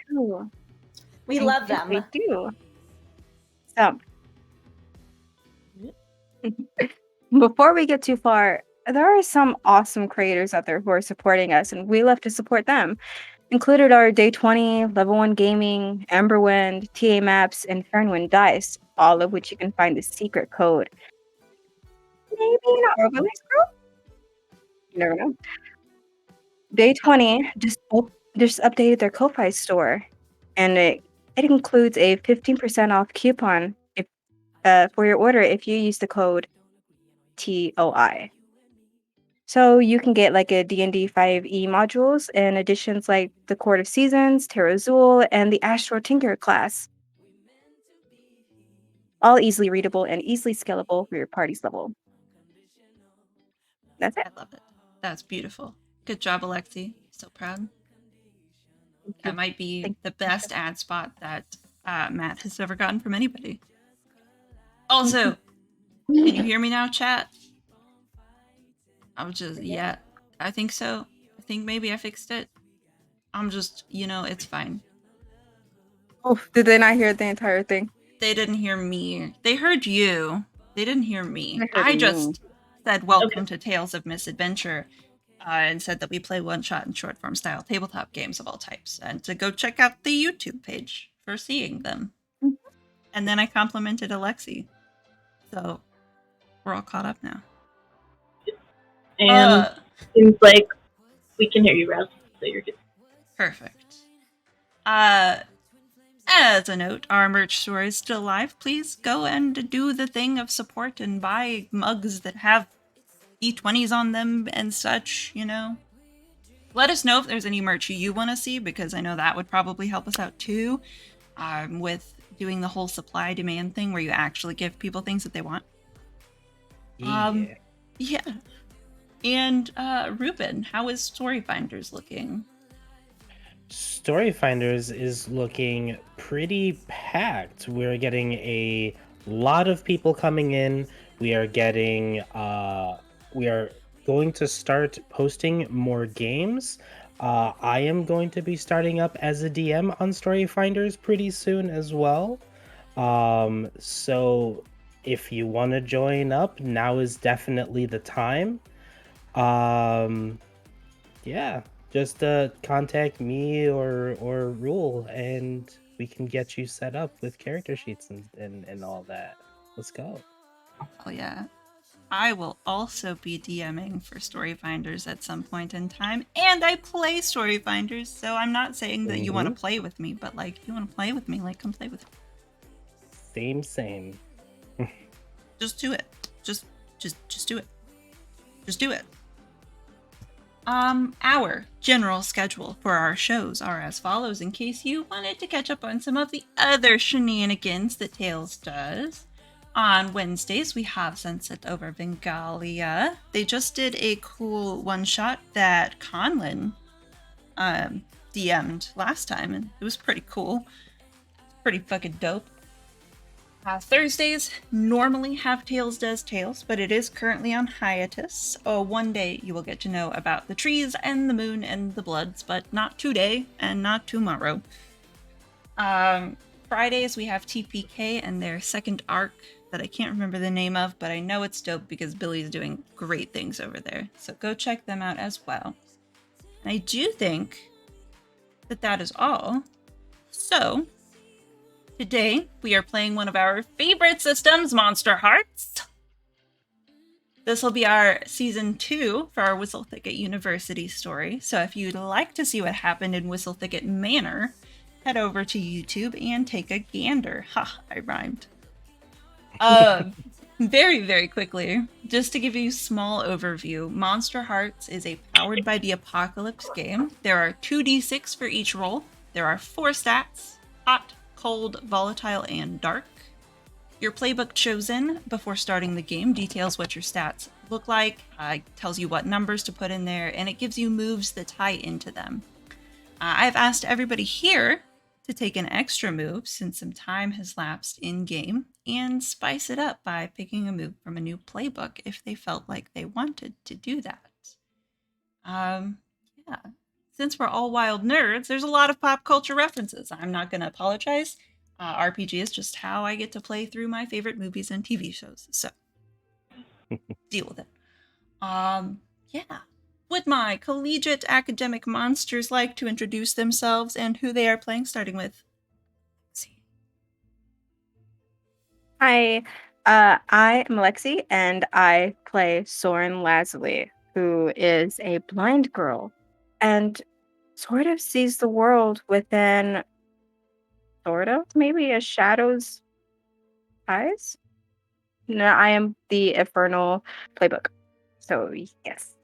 do. We love them. We do. So, before we get too far, there are some awesome creators out there who are supporting us, and we love to support them. Included are Day 20, Level 1 Gaming, Amberwind, TA Maps, and Fernwind Dice, all of which you can find the secret code. Maybe in our overlays group? You never know. Day 20 just updated their Ko-Fi store, and it includes a 15% off coupon if for your order if you use the code TOI. So you can get like a D&D 5e modules and additions like the Court of Seasons, Terra Azul, and the Astro Tinker class. All easily readable and easily scalable for your party's level. That's it. I love it. That's beautiful. Good job, Alexi. So proud. That might be the best ad spot that Matt has ever gotten from anybody. Also, can you hear me now, chat? Yeah, I think so. I think maybe I fixed it. I'm just, it's fine. Oh, did they not hear the entire thing? They didn't hear me. They heard you. They didn't hear me. I just said welcome to Tales of Misadventure and said that we play one-shot and short-form style tabletop games of all types and to go check out the YouTube page for seeing them. Mm-hmm. And then I complimented Alexi. So we're all caught up now. And seems like we can hear you, Raz, so you're good. Perfect. As a note, our merch store is still live. Please go and do the thing of support and buy mugs that have D20s on them and such, Let us know if there's any merch you want to see, because I know that would probably help us out too, with doing the whole supply demand thing where you actually give people things that they want. Yeah. And Ruben, how is Storyfinders looking? Storyfinders is looking pretty packed. We're getting a lot of people coming in. We are getting we are going to start posting more games. I am going to be starting up as a DM on Storyfinders pretty soon as well. So if you want to join up, now is definitely the time. Yeah, just contact me or Rule, and we can get you set up with character sheets and all that. Let's go. Oh yeah. I will also be DMing for Storyfinders at some point in time, and I play Storyfinders, so I'm not saying that you want to play with me, but if you want to play with me, come play with Same. me. Just do it. Just do it. Just do it. Our general schedule for our shows are as follows, in case you wanted to catch up on some of the other shenanigans that Tales does. On Wednesdays, we have Sunset Over Bengalia. They just did a cool one-shot that Conlin DM'd last time, and it was pretty cool. Pretty fucking dope. Thursdays normally have Tales Does Tales, but it is currently on hiatus. One day you will get to know about the trees and the moon and the bloods, but not today and not tomorrow. Fridays we have TPK and their second arc that I can't remember the name of, but I know it's dope because Billy's doing great things over there. So go check them out as well. And I do think that is all. So today, we are playing one of our favorite systems, Monsterhearts. This will be our Season 2 for our Whistlethicket University story. So if you'd like to see what happened in Whistlethicket Manor, head over to YouTube and take a gander. Ha, I rhymed. Very, very quickly, just to give you a small overview, Monsterhearts is a Powered by the Apocalypse game. There are 2d6 for each roll. There are 4 stats: hot, cold, volatile, and dark. Your playbook chosen before starting the game details what your stats look like, tells you what numbers to put in there, and it gives you moves that tie into them. I've asked everybody here to take an extra move since some time has lapsed in-game and spice it up by picking a move from a new playbook if they felt like they wanted to do that. Yeah. since we're all wild nerds, there's a lot of pop culture references. I'm not going to apologize. RPG is just how I get to play through my favorite movies and TV shows. So deal with it. Yeah. Would my collegiate academic monsters like to introduce themselves and who they are playing, starting with? Let's see. Hi, I am Lexi, and I play Soren Lazuli, who is a blind girl and sort of sees the world within sort of maybe a shadow's eyes. No, I am the Infernal playbook. So yes.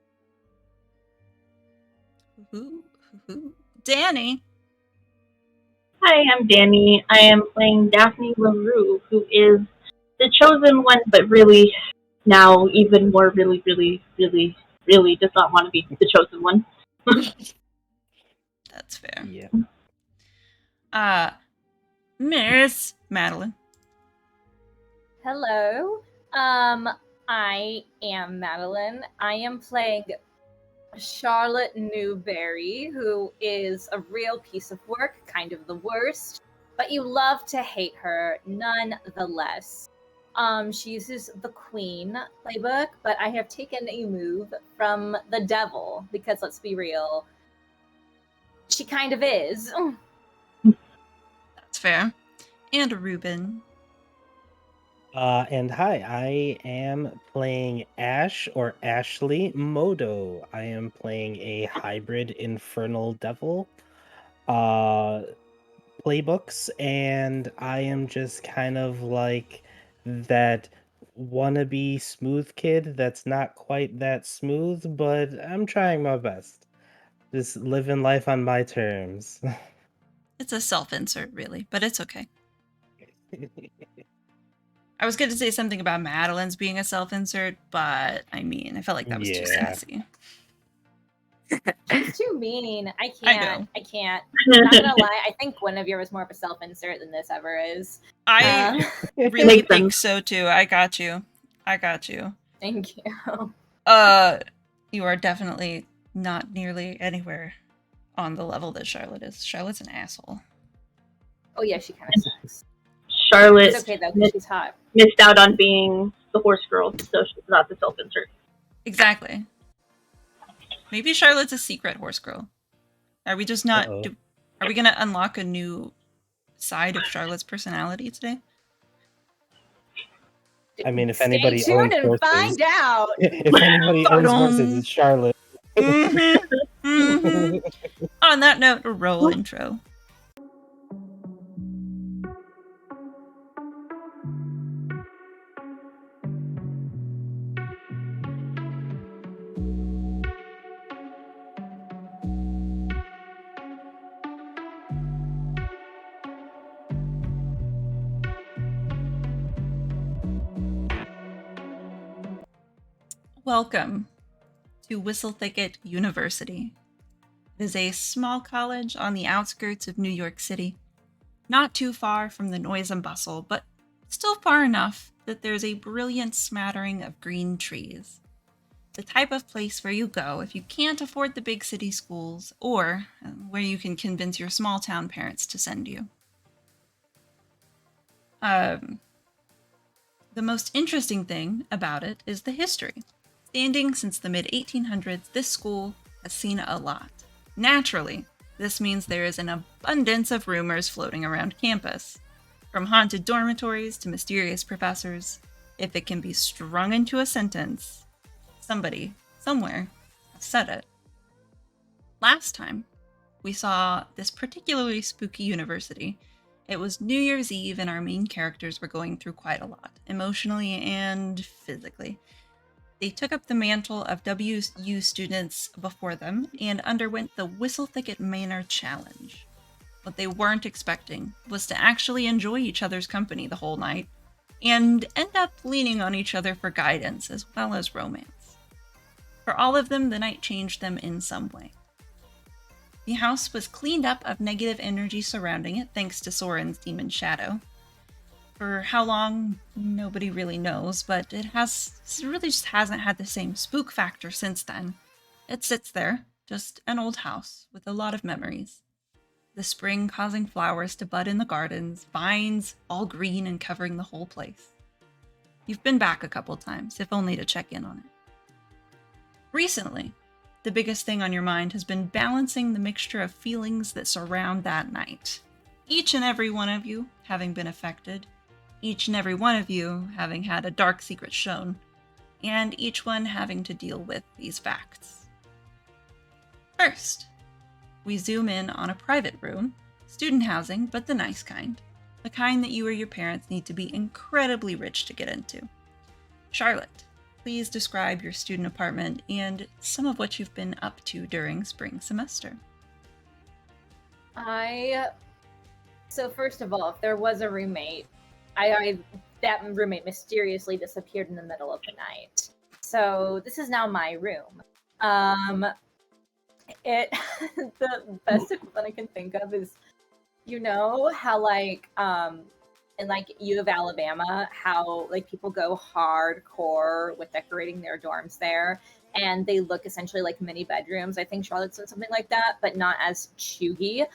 Danny. Hi, I'm Danny. I am playing Daphne LaRue, who is the chosen one, but really now even more really does not want to be the chosen one. That's fair. Yeah. Miss Madeline. Hello. I am Madeline. I am playing Charlotte Newberry, who is a real piece of work, kind of the worst, but you love to hate her nonetheless. She uses the Queen playbook, but I have taken a move from the devil because let's be real, she kind of is. That's fair. And Ruben. And hi, I am playing Ash or Ashley Modo. I am playing a hybrid infernal devil playbooks, and I am just kind of like that wannabe smooth kid that's not quite that smooth, but I'm trying my best. Just living life on my terms. It's a self-insert, really, but it's okay. I was going to say something about Madeline's being a self-insert, but I mean, I felt like that was too Yeah. sassy. She's too mean. I know. can't. Not gonna lie, I think Guinevere was more of a self-insert than this ever is. I really Makes think sense. so too. I got you. Thank you. You are definitely not nearly anywhere on the level that Charlotte is. Charlotte's an asshole. Oh yeah, she kind of sucks. Charlotte It's okay though, because she's hot. missed out on being the horse girl, so she's not the self-insert. Exactly. Maybe Charlotte's a secret horse girl. Are we just not? Uh-oh. Are we gonna unlock a new side of Charlotte's personality today? I mean, if Stay anybody tuned owns and horses, find out. if anybody owns horses, it's Charlotte. On that note, roll intro. Welcome to Whistlethicket University. It is a small college on the outskirts of New York City, not too far from the noise and bustle, but still far enough that there's a brilliant smattering of green trees. The type of place where you go if you can't afford the big city schools, or where you can convince your small town parents to send you. The most interesting thing about it is the history. Standing since the mid-1800s, this school has seen a lot. Naturally, this means there is an abundance of rumors floating around campus. From haunted dormitories to mysterious professors, if it can be strung into a sentence, somebody, somewhere, has said it. Last time, we saw this particularly spooky university. It was New Year's Eve and our main characters were going through quite a lot, emotionally and physically. They took up the mantle of WU students before them and underwent the Whistlethicket Manor Challenge. What they weren't expecting was to actually enjoy each other's company the whole night and end up leaning on each other for guidance as well as romance. For all of them, the night changed them in some way. The house was cleaned up of negative energy surrounding it thanks to Soren's demon shadow. For how long, nobody really knows, but it really just hasn't had the same spook factor since then. It sits there, Just an old house with a lot of memories. The spring causing flowers to bud in the gardens, vines all green and covering the whole place. You've been back a couple times, if only to check in on it. Recently, the biggest thing on your mind has been balancing the mixture of feelings that surround that night. Each and every one of you having been affected, each and every one of you having had a dark secret shown, and each one having to deal with these facts. First, we zoom in on a private room, student housing, but the nice kind. The kind that you or your parents need to be incredibly rich to get into. Charlotte, please describe your student apartment and some of what you've been up to during spring semester. So first of all, if there was a roommate, that roommate mysteriously disappeared in the middle of the night. So this is now my room. It the best equivalent I can think of is, you know how in like U of Alabama, how like people go hardcore with decorating their dorms there, and they look essentially like mini bedrooms. I think Charlotte's done something like that, but not as chuggy.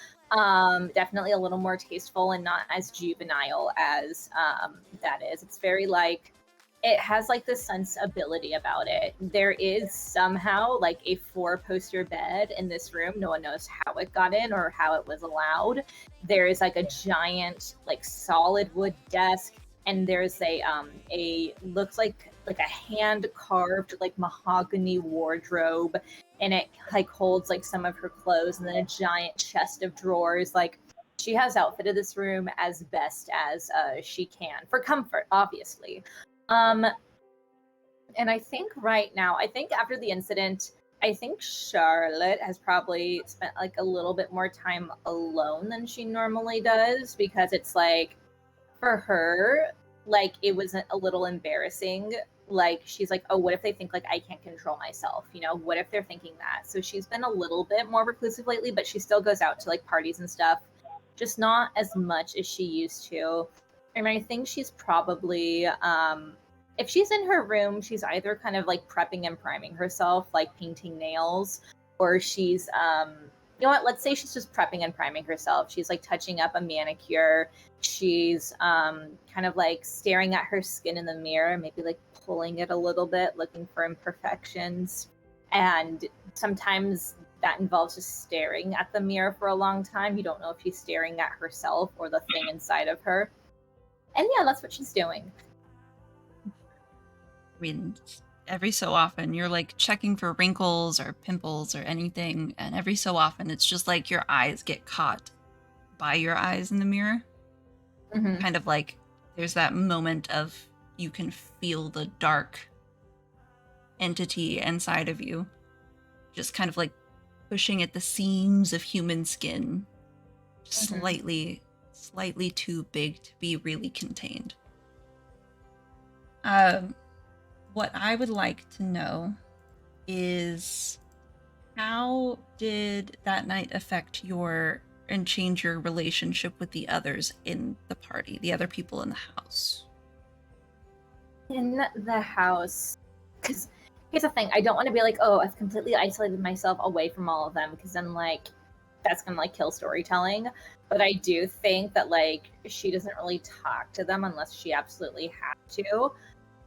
Definitely a little more tasteful and not as juvenile as that is. It's very like, it has like this sensibility about it. There is somehow like a 4-poster bed in this room. No one knows how it got in or how it was allowed. There is like a giant like solid wood desk, and there's a looks like a hand carved like mahogany wardrobe, and it like holds like some of her clothes, and then a giant chest of drawers. Like, she has outfitted this room as best as she can for comfort, obviously. And I think right now, I think after the incident, I think Charlotte has probably spent like a little bit more time alone than she normally does, because it's like, for her, like, it was a little embarrassing. Like, she's like, oh, what if they think like I can't control myself? You know, what if they're thinking that? So she's been a little bit more reclusive lately, but she still goes out to like parties and stuff, just not as much as she used to. And I think she's probably, if she's in her room, she's either kind of like prepping and priming herself, like painting nails, or she's, you know what, let's say she's just prepping and priming herself. She's like touching up a manicure. She's kind of like staring at her skin in the mirror, maybe like pulling it a little bit, looking for imperfections. And sometimes that involves just staring at the mirror for a long time. You don't know if she's staring at herself or the thing inside of her. And yeah, that's what she's doing. I mean, every so often you're like checking for wrinkles or pimples or anything, and every so often it's just like your eyes get caught by your eyes in the mirror. Mm-hmm. Kind of like there's that moment of you can feel the dark entity inside of you, just kind of like pushing at the seams of human skin, slightly too big to be really contained. What I would like to know is, how did that night affect your and change your relationship with the others in the party, the other people in the house? In the house, because here's the thing, I don't want to be like, oh, I've completely isolated myself away from all of them, because then like that's gonna like kill storytelling. But I do think that like she doesn't really talk to them unless she absolutely has to.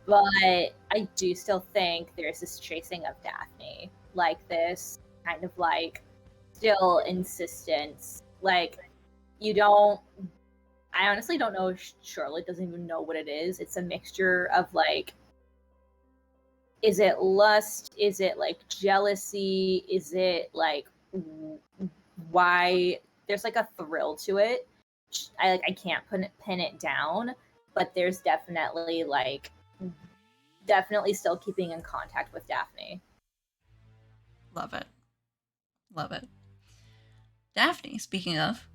But I do still think there's this tracing of Daphne, like this kind of like still insistence. Like, I honestly don't know if Charlotte doesn't even know what it is. It's a mixture of like, is it lust? Is it like jealousy? Is it like why? There's like a thrill to it. I can't pin it down, but there's definitely still keeping in contact with Daphne. Love it. Love it. Daphne, speaking of,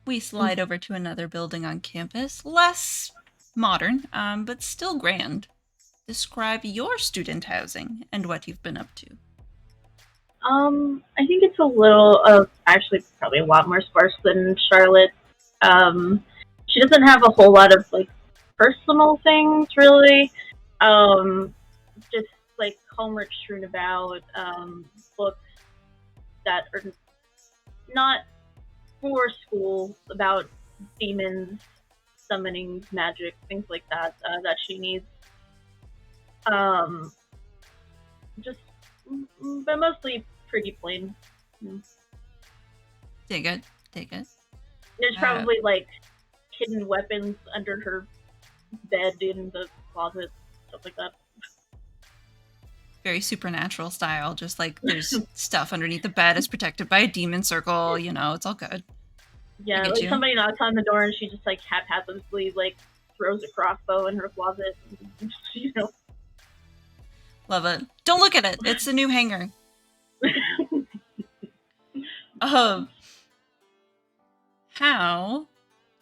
we slide over to another building on campus, less modern, but still grand. Describe your student housing and what you've been up to. I think it's a little, actually probably a lot more sparse than Charlotte. She doesn't have a whole lot of like personal things really. Just like homework strewn about, books, that are not for school, about demons, summoning magic, things like that, that she needs. Um, just, but mostly pretty plain. Dig it. Dig it. There's probably like hidden weapons under her bed in the closet, stuff like that. Very supernatural style. Just like there's stuff underneath the bed is protected by a demon circle. You know, it's all good. Yeah, like somebody knocks on the door and she just like haphazardly like throws a crossbow in her closet. You know. Love it. Don't look at it. It's a new hanger. How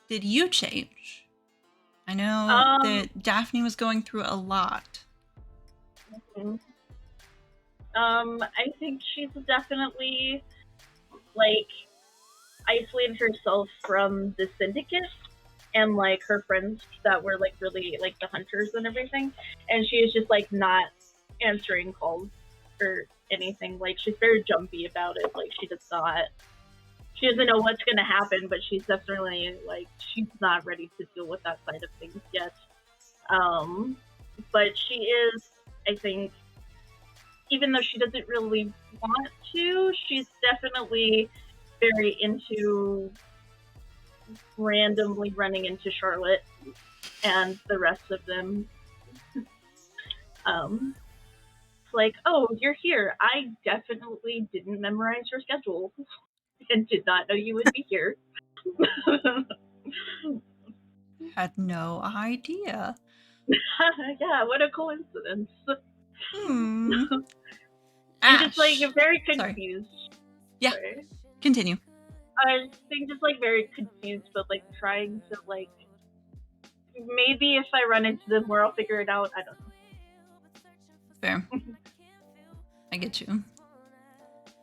did you change? I know that Daphne was going through a lot. I think she's definitely like isolated herself from the syndicate and like her friends that were like really like the hunters and everything, and she is just like not answering calls or anything. Like she's very jumpy about it. Like she doesn't know what's gonna happen, but she's definitely like she's not ready to deal with that side of things yet. But she is, I think, even though she doesn't really want to, she's definitely very into randomly running into Charlotte and the rest of them. Like, oh, you're here. I definitely didn't memorize your schedule and did not know you would be here. Had no idea. Yeah, what a coincidence. Hmm. I'm just like very confused. Sorry. Yeah. Sorry. Continue. I think just like very confused, but like trying to like maybe if I run into them more, I'll figure it out. I don't know. Fair. I get you.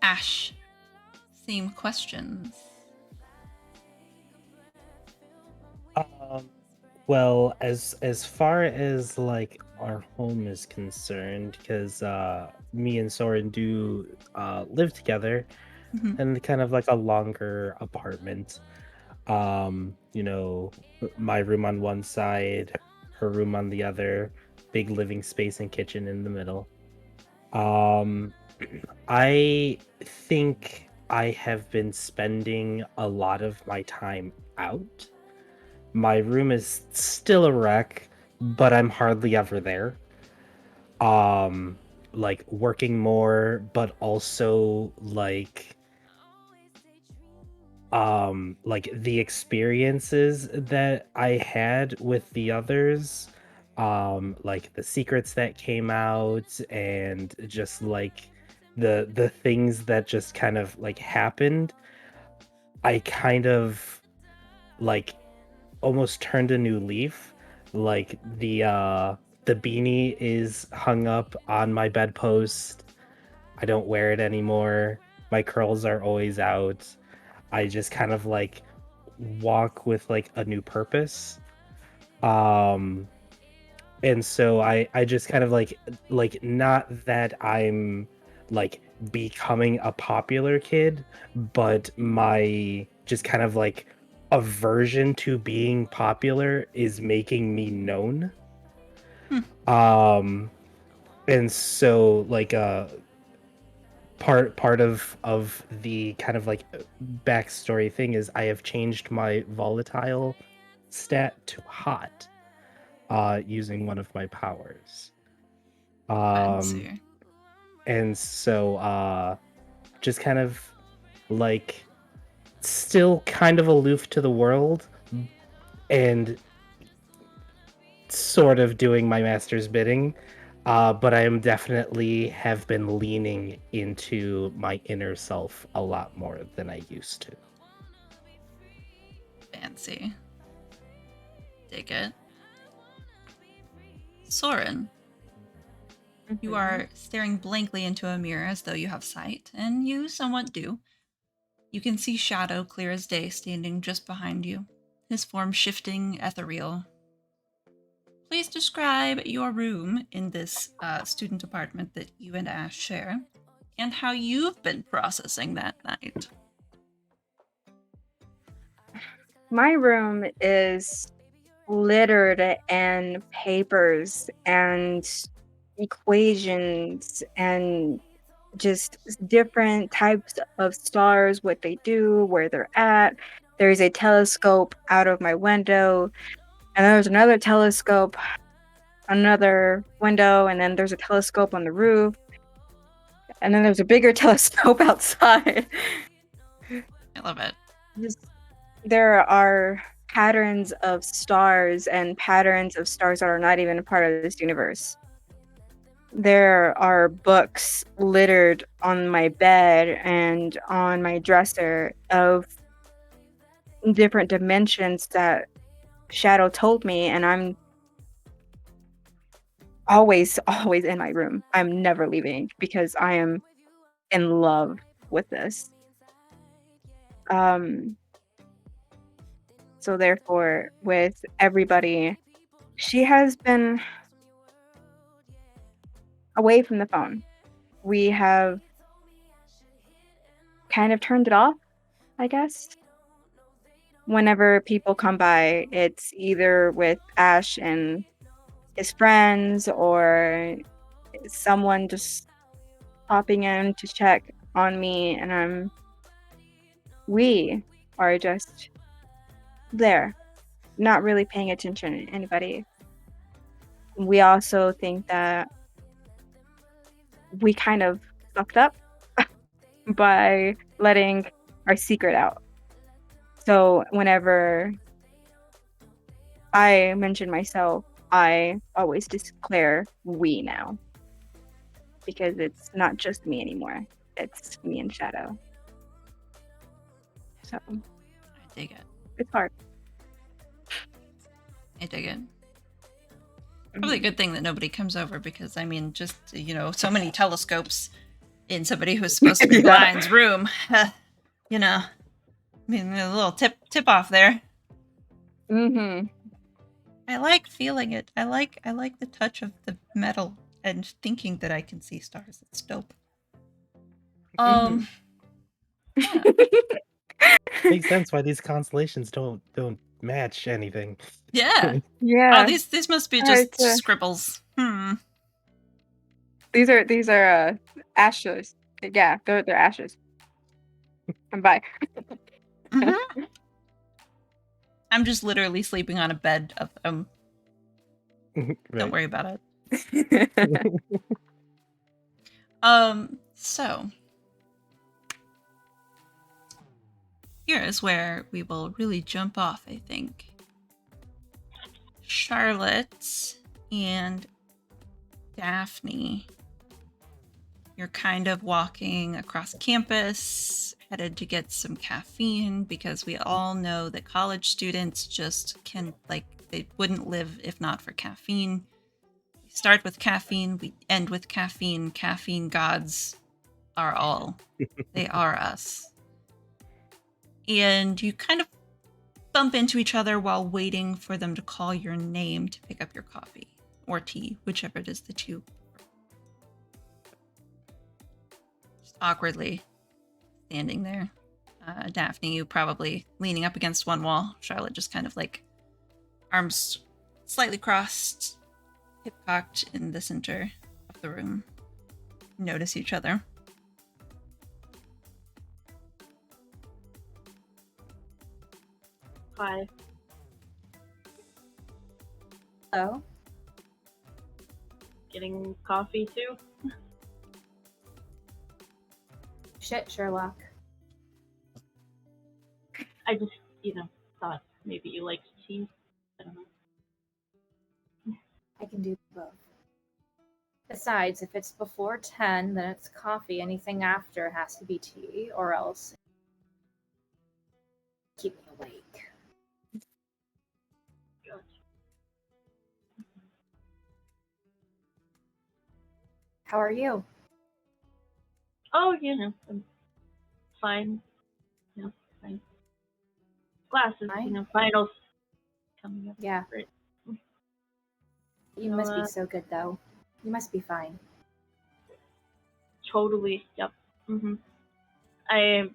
Ash, same questions. Well, as far as like our home is concerned, because me and Soren do live together, and kind of like a longer apartment. You know, my room on one side, her room on the other, big living space and kitchen in the middle. I think I have been spending a lot of my time out. My room is still a wreck, but I'm hardly ever there. Like working more, but also like the experiences that I had with the others, like the secrets that came out and just like the things that just kind of like happened. I kind of like almost turned a new leaf. Like the beanie is hung up on my bedpost. I don't wear it anymore. My curls are always out. I just kind of like walk with like a new purpose. And so I just kind of like not that I'm like becoming a popular kid, but my just kind of like aversion to being popular is making me known. And so like part of the kind of like backstory thing is I have changed my volatile stat to hot using one of my powers. And so just kind of like still kind of aloof to the world and sort of doing my master's bidding. But I am definitely have been leaning into my inner self a lot more than I used to. Fancy. Dig it. Soren, you are staring blankly into a mirror as though you have sight, and you somewhat do. You can see Shadow clear as day standing just behind you, his form shifting ethereal. Please describe your room in this student apartment that you and Ash share, and how you've been processing that night. My room is littered in papers and equations and just different types of stars, what they do, where they're at. There's a telescope out of my window, and there's another telescope, another window, and then there's a telescope on the roof, and then there's a bigger telescope outside. I love it. Just, there are patterns of stars and patterns of stars that are not even a part of this universe. There are books littered on my bed and on my dresser of different dimensions that Shadow told me, and I'm always in my room. I'm never leaving because I am in love with this. So therefore, with everybody, she has been away from the phone. We have kind of turned it off, I guess. Whenever people come by, it's either with Ash and his friends or someone just popping in to check on me, and we are just there, not really paying attention to anybody. We also think that we kind of fucked up by letting our secret out. So whenever I mention myself, I always declare we now. Because it's not just me anymore. It's me and Shadow. So I dig it. it's hard. I dig it. Probably a good thing that nobody comes over because, I mean, just, so many telescopes in somebody who's supposed to be blind's room. I mean, a little tip off there. Mm-hmm. I like feeling it. I like the touch of the metal and thinking that I can see stars. It's dope. Yeah. Makes sense why these constellations don't match anything. Yeah. Yeah. Oh, these must be just scribbles. These are ashes. Yeah, they're ashes. And bye. Mm-hmm. I'm just literally sleeping on a bed of them. Right. Don't worry about it. So here is where we will really jump off, I think. Charlotte and Daphne, you're kind of walking across campus, headed to get some caffeine, because we all know that college students just they wouldn't live if not for caffeine. We start with caffeine, we end with caffeine. Caffeine gods are all. They are us. And you kind of bump into each other while waiting for them to call your name to pick up your coffee or tea, whichever it is that you just awkwardly standing there. Daphne, you probably leaning up against one wall. Charlotte just kind of arms slightly crossed, hip cocked in the center of the room. Notice each other. Hi. Hello. Getting coffee too? Shit, Sherlock. I just, thought maybe you liked tea. I don't know. I can do both. Besides, if it's before 10, then it's coffee. Anything after has to be tea, or else keep me awake. Gotcha. How are you? Oh, I'm fine. Fine. Classes, Fine? finals coming up. Yeah. Right. You must be so good, though. You must be fine. Totally. Yep. Hmm. I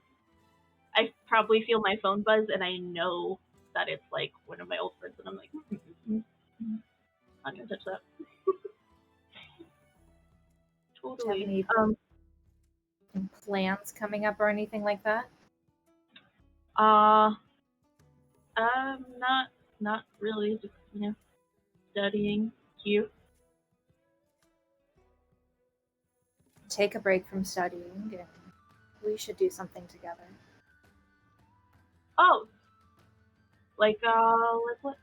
probably feel my phone buzz, and I know that it's like one of my old friends, and I'm like, not gonna touch that. Do you have Totally. any plans coming up or anything like that? Uh, not really. Just studying. Cute. Take a break from studying, and we should do something together. Oh, like what?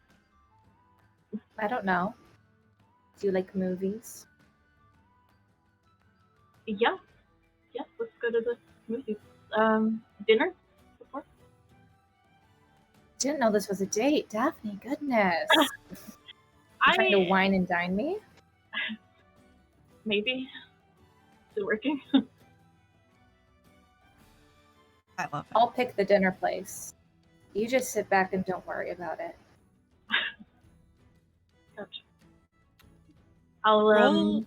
I don't know. Do you like movies? Yeah, yeah. Let's go to the movies. Dinner before. Didn't know this was a date, Daphne. Goodness. You trying to wine and dine me? Maybe. Is it working? I love it. I'll pick the dinner place. You just sit back and don't worry about it. Gotcha. I'll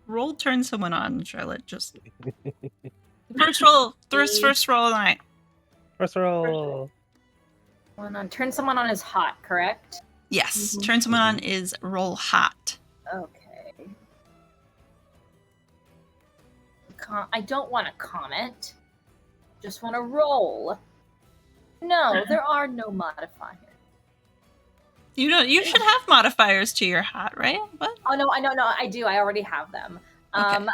Roll turn someone on, Charlotte. Just first roll. First roll of the night. First roll. Turn someone on is hot, correct? Yes. Mhm. Turn someone on is roll hot. Okay. I don't want to comment. Just want to roll. No, there are no modifiers. You should have modifiers to your hot, right? What? Oh no, I do. I already have them. Okay.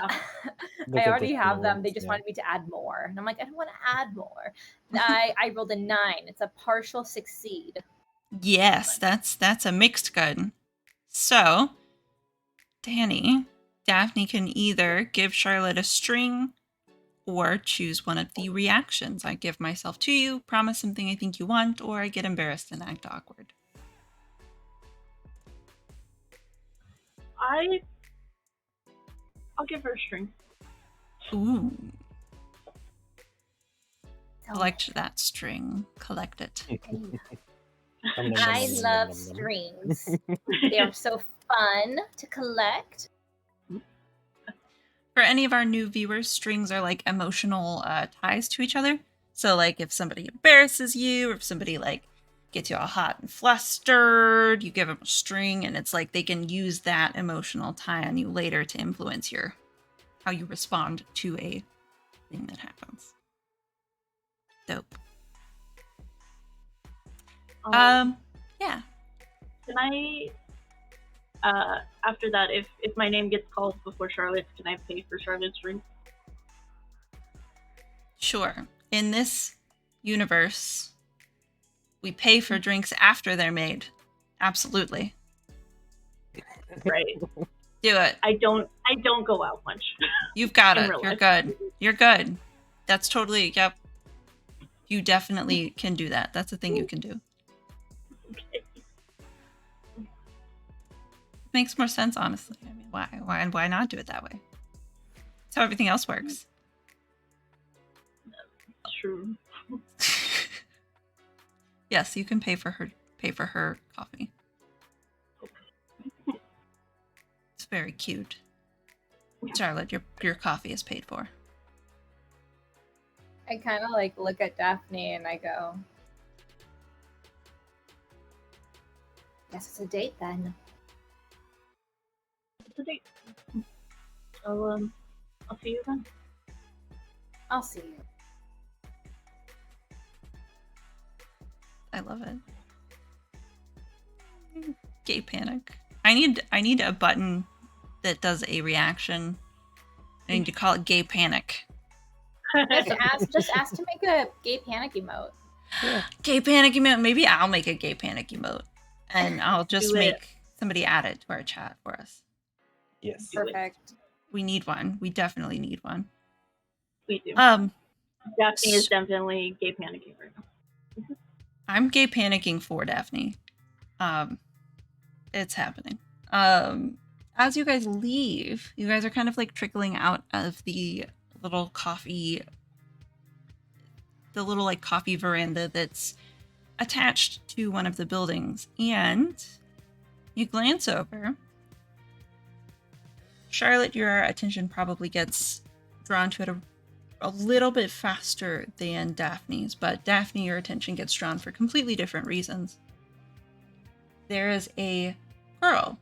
I already have them. They just Yeah. wanted me to add more, and I'm like, I don't want to add more. I rolled a 9. It's a partial succeed. Yes, that's a mixed gun. So, Daphne can either give Charlotte a string or choose one of the reactions. I give myself to you, promise something I think you want, or I get embarrassed and act awkward. I'll give her a string. Ooh. Collect that string. Collect it. I love strings. They are so fun to collect. For any of our new viewers, strings are like emotional ties to each other. So like if somebody embarrasses you, or if somebody like gets you all hot and flustered, you give them a string, and it's like they can use that emotional tie on you later to influence how you respond to a thing that happens. Dope. Yeah. Can I? After that, if my name gets called before Charlotte's, can I pay for Charlotte's drink? Sure. In this universe, we pay for drinks after they're made. Absolutely. Right. Do it. I don't go out much. You've got In it. real You're life. good. You're good. That's totally, yep. You definitely can do that. That's a thing you can do. Okay. Makes more sense, honestly. I mean, why not do it that way? That's how everything else works. True. Yes, you can pay for her coffee. It's very cute. Charlotte, your coffee is paid for. I kind of like look at Daphne and I go, guess it's a date then. It's a date. I'll see you then. I'll see you. I love it. Gay panic. I need a button that does a reaction. I need to call it gay panic. Just ask to make a gay panic emote. Gay panic emote. Maybe I'll make a gay panic emote, and I'll just Do it. make somebody add it to our chat for us. Yes. Do it. Perfect. We need one. We definitely need one. We do. s- Daphne is definitely gay panicking right now. I'm gay panicking for Daphne. It's happening. As you guys leave, you guys are kind of like trickling out of the little coffee veranda that's attached to one of the buildings, and you glance over. Charlotte, your attention probably gets drawn to it a little bit faster than Daphne's, but Daphne, your attention gets drawn for completely different reasons. There is a girl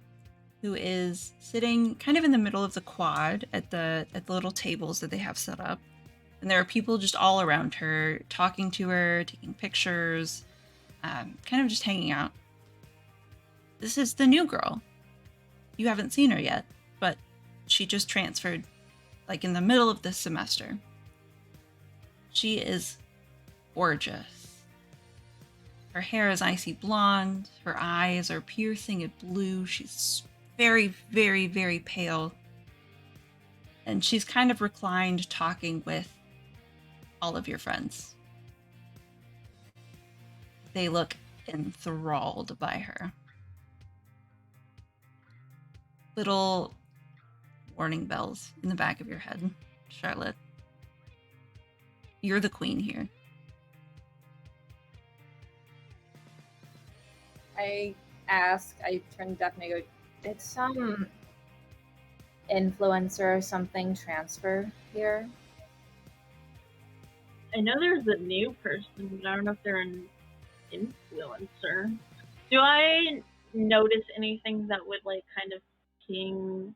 who is sitting kind of in the middle of the quad at the little tables that they have set up. And there are people just all around her, talking to her, taking pictures, kind of just hanging out. This is the new girl. You haven't seen her yet, but she just transferred, like in the middle of this semester. She is gorgeous. Her hair is icy blonde. Her eyes are piercing and blue. She's very, very, very pale. And she's kind of reclined talking with all of your friends. They look enthralled by her. Little warning bells in the back of your head, Charlotte. You're the queen here. I turn to Daphne and go, did some influencer or something transfer here? I know there's a new person, but I don't know if they're an influencer. Do I notice anything that would like kind of ping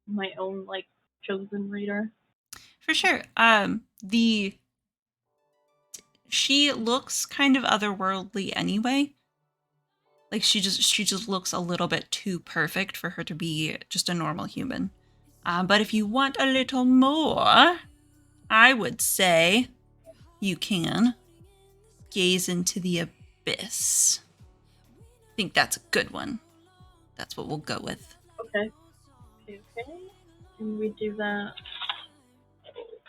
my own like chosen reader? For sure. She looks kind of otherworldly anyway. Like she just looks a little bit too perfect for her to be just a normal human. But if you want a little more, I would say you can gaze into the abyss. I think that's a good one. That's what we'll go with. Okay. Can we do that?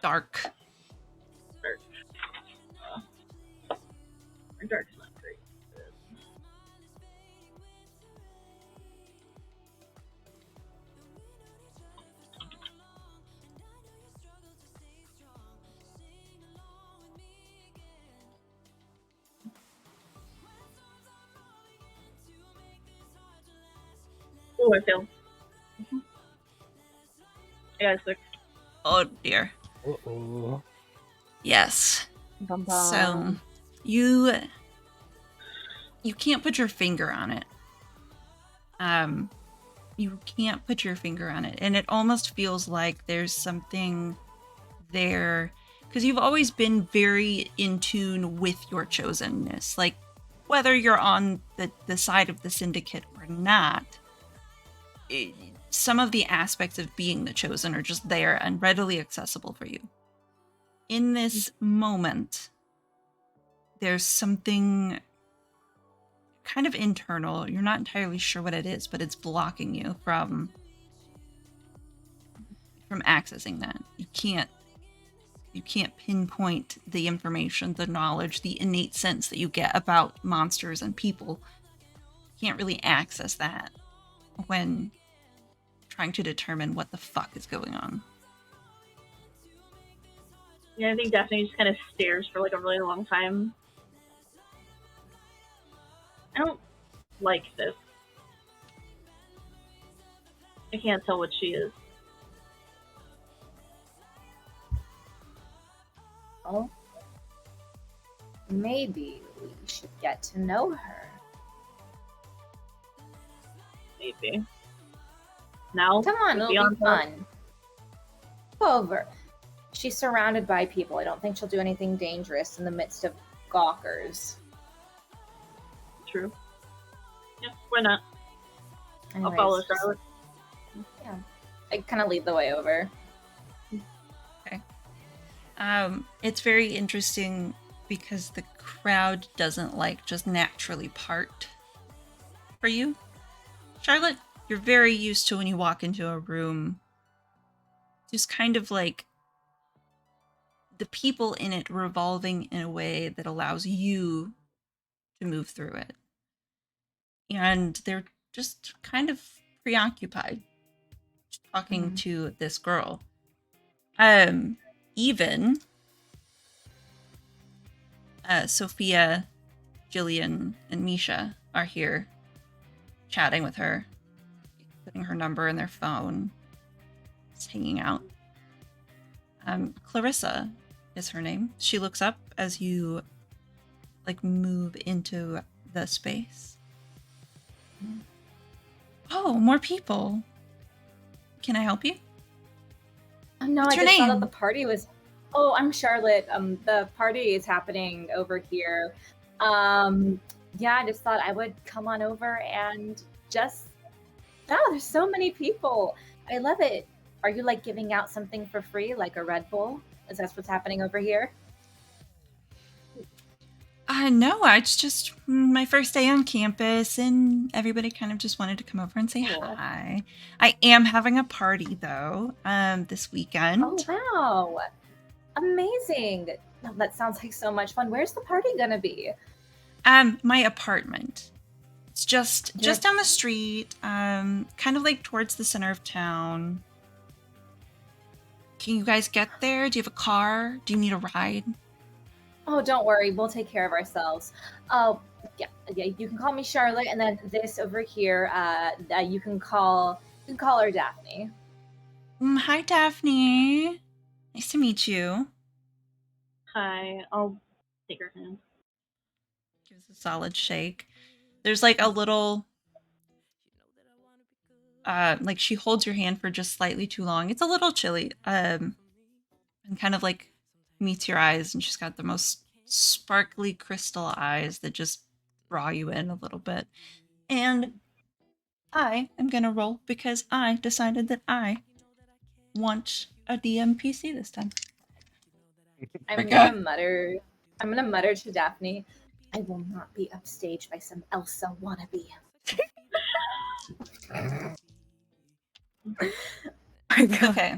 Dark. Dark's not great. Oh, I failed. I got a 6. Oh dear. Uh-oh. Yes. Bum, So bum. you can't put your finger on it. You can't put your finger on it, and it almost feels like there's something there because you've always been very in tune with your chosenness. Like whether you're on the side of the syndicate or not, some of the aspects of being the chosen are just there and readily accessible for you. In this moment, there's something kind of internal. You're not entirely sure what it is, but it's blocking you from accessing that. You can't pinpoint the information, the knowledge, the innate sense that you get about monsters and people. You can't really access that when trying to determine what the fuck is going on. Yeah, I think Daphne just kind of stares for like a really long time. I don't like this. I can't tell what she is. Oh, maybe we should get to know her. Maybe. Now? Come on, it'll Beyond be fun. Go over. She's surrounded by people. I don't think she'll do anything dangerous in the midst of gawkers. True. Yeah, why not? Anyways, I'll follow Charlotte. Yeah. I kind of lead the way over. It's very interesting because the crowd doesn't like just naturally part for you. Charlotte, you're very used to when you walk into a room, just kind of like the people in it revolving in a way that allows you to move through it. And they're just kind of preoccupied talking to this girl. Even Sophia, Jillian, and Misha are here chatting with her, putting her number in their phone, just hanging out. Clarissa is her name. She looks up as you like move into the space. Oh, more people. Can I help you? No, What's I your just saw that name? the party was. Oh, I'm Charlotte. The party is happening over here. Yeah, I just thought I would come on over and just. Oh, there's so many people. I love it. Are you like giving out something for free, like a Red Bull? Is that what's happening over here? No, it's just my first day on campus, and everybody kind of just wanted to come over and say Cool. hi. I am having a party though, this weekend. Oh wow, amazing! Oh, that sounds like so much fun. Where's the party gonna be? My apartment. It's just Your- down the street, kind of like towards the center of town. Can you guys get there? Do you have a car? Do you need a ride? Oh, don't worry, we'll take care of ourselves. Oh, yeah. You can call me Charlotte, and then this over here, you can call her Daphne. Hi, Daphne. Nice to meet you. Hi, I'll take her hand. Gives a solid shake. There's like a little, like she holds your hand for just slightly too long. It's a little chilly, and kind of like meets your eyes, and she's got the most sparkly crystal eyes that just draw you in a little bit. And I am gonna roll because I decided that I want a DMPC this time. I'm Okay. gonna mutter to Daphne. I will not be upstaged by some Elsa wannabe. Okay.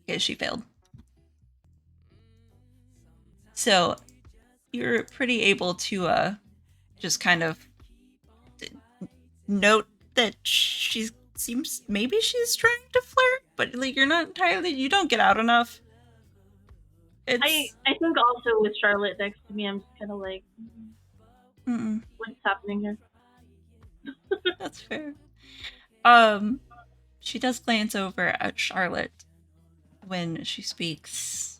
Okay, she failed. So you're pretty able to just kind of note that she seems maybe she's trying to flirt, but like you're not entirely, you don't get out enough. It's I think also with Charlotte next to me, I'm just kind of like, mm-mm, what's happening here? that's fair. She does glance over at Charlotte when she speaks.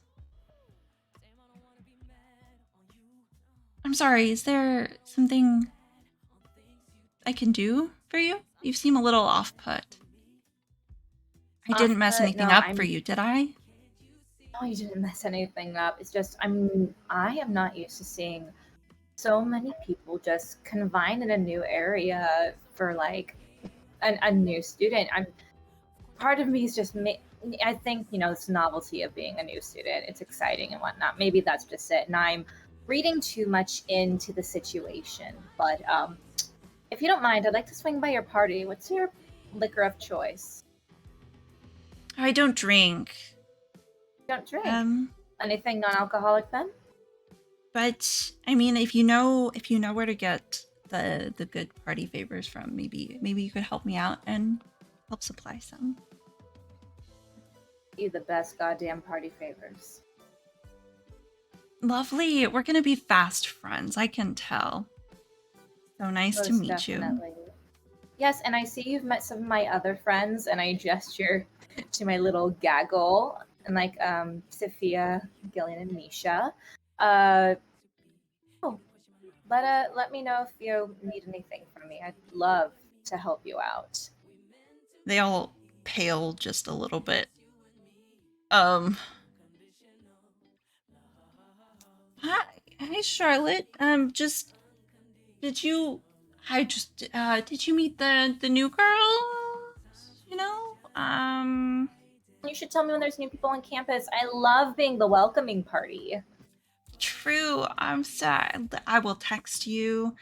I'm sorry, is there something I can do for you? You seem a little off-put. I didn't mess anything up for you, did I? No, you didn't mess anything up. It's just I am not used to seeing so many people just confined in a new area for like a new student. Part of me is just I think it's novelty of being a new student. It's exciting and whatnot. Maybe that's just it, and I'm reading too much into the situation. But if you don't mind, I'd like to swing by your party. What's your liquor of choice? I don't drink. You don't drink. Anything non-alcoholic then? But I mean, if you know where to get the good party favors from, maybe you could help me out and help supply some. You the best goddamn party favors. Lovely. We're gonna be fast friends. I can tell. So nice Most to meet definitely. you. Yes, and I see you've met some of my other friends, and I gesture to my little gaggle, and like Sophia, Gillian, and Misha. Let me know if you need anything from me. I'd love to help you out. They all pale just a little bit. Hi, Charlotte. Just did you? Did you meet the new girl? You know, You should tell me when there's new people on campus. I love being the welcoming party. True. I'm sad. I will text you.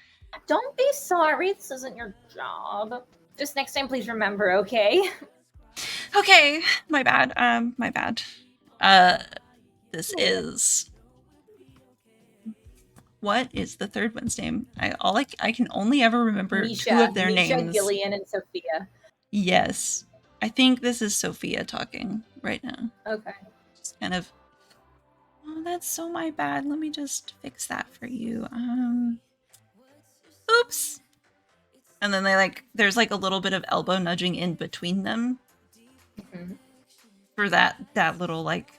Don't be sorry. This isn't your job. Just next time, please remember, okay? Okay, my bad. My bad. This is. What is the third one's name? I can only ever remember Misha, two of their Misha, names. Gillian, and Sophia. Yes, I think this is Sophia talking right now. Okay. Just kind of. Oh, that's so my bad. Let me just fix that for you. Oops. And then there's like a little bit of elbow nudging in between them Mm-hmm. for that little like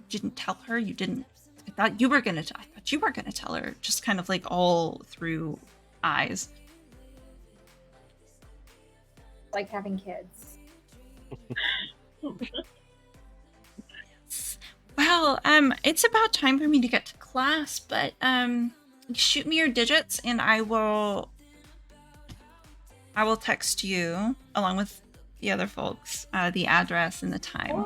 didn't tell her. You didn't. I thought you were gonna tell her. Just kind of like all through eyes. Like having kids. Well, it's about time for me to get to class, but shoot me your digits and I will text you along with the other folks the address and the time.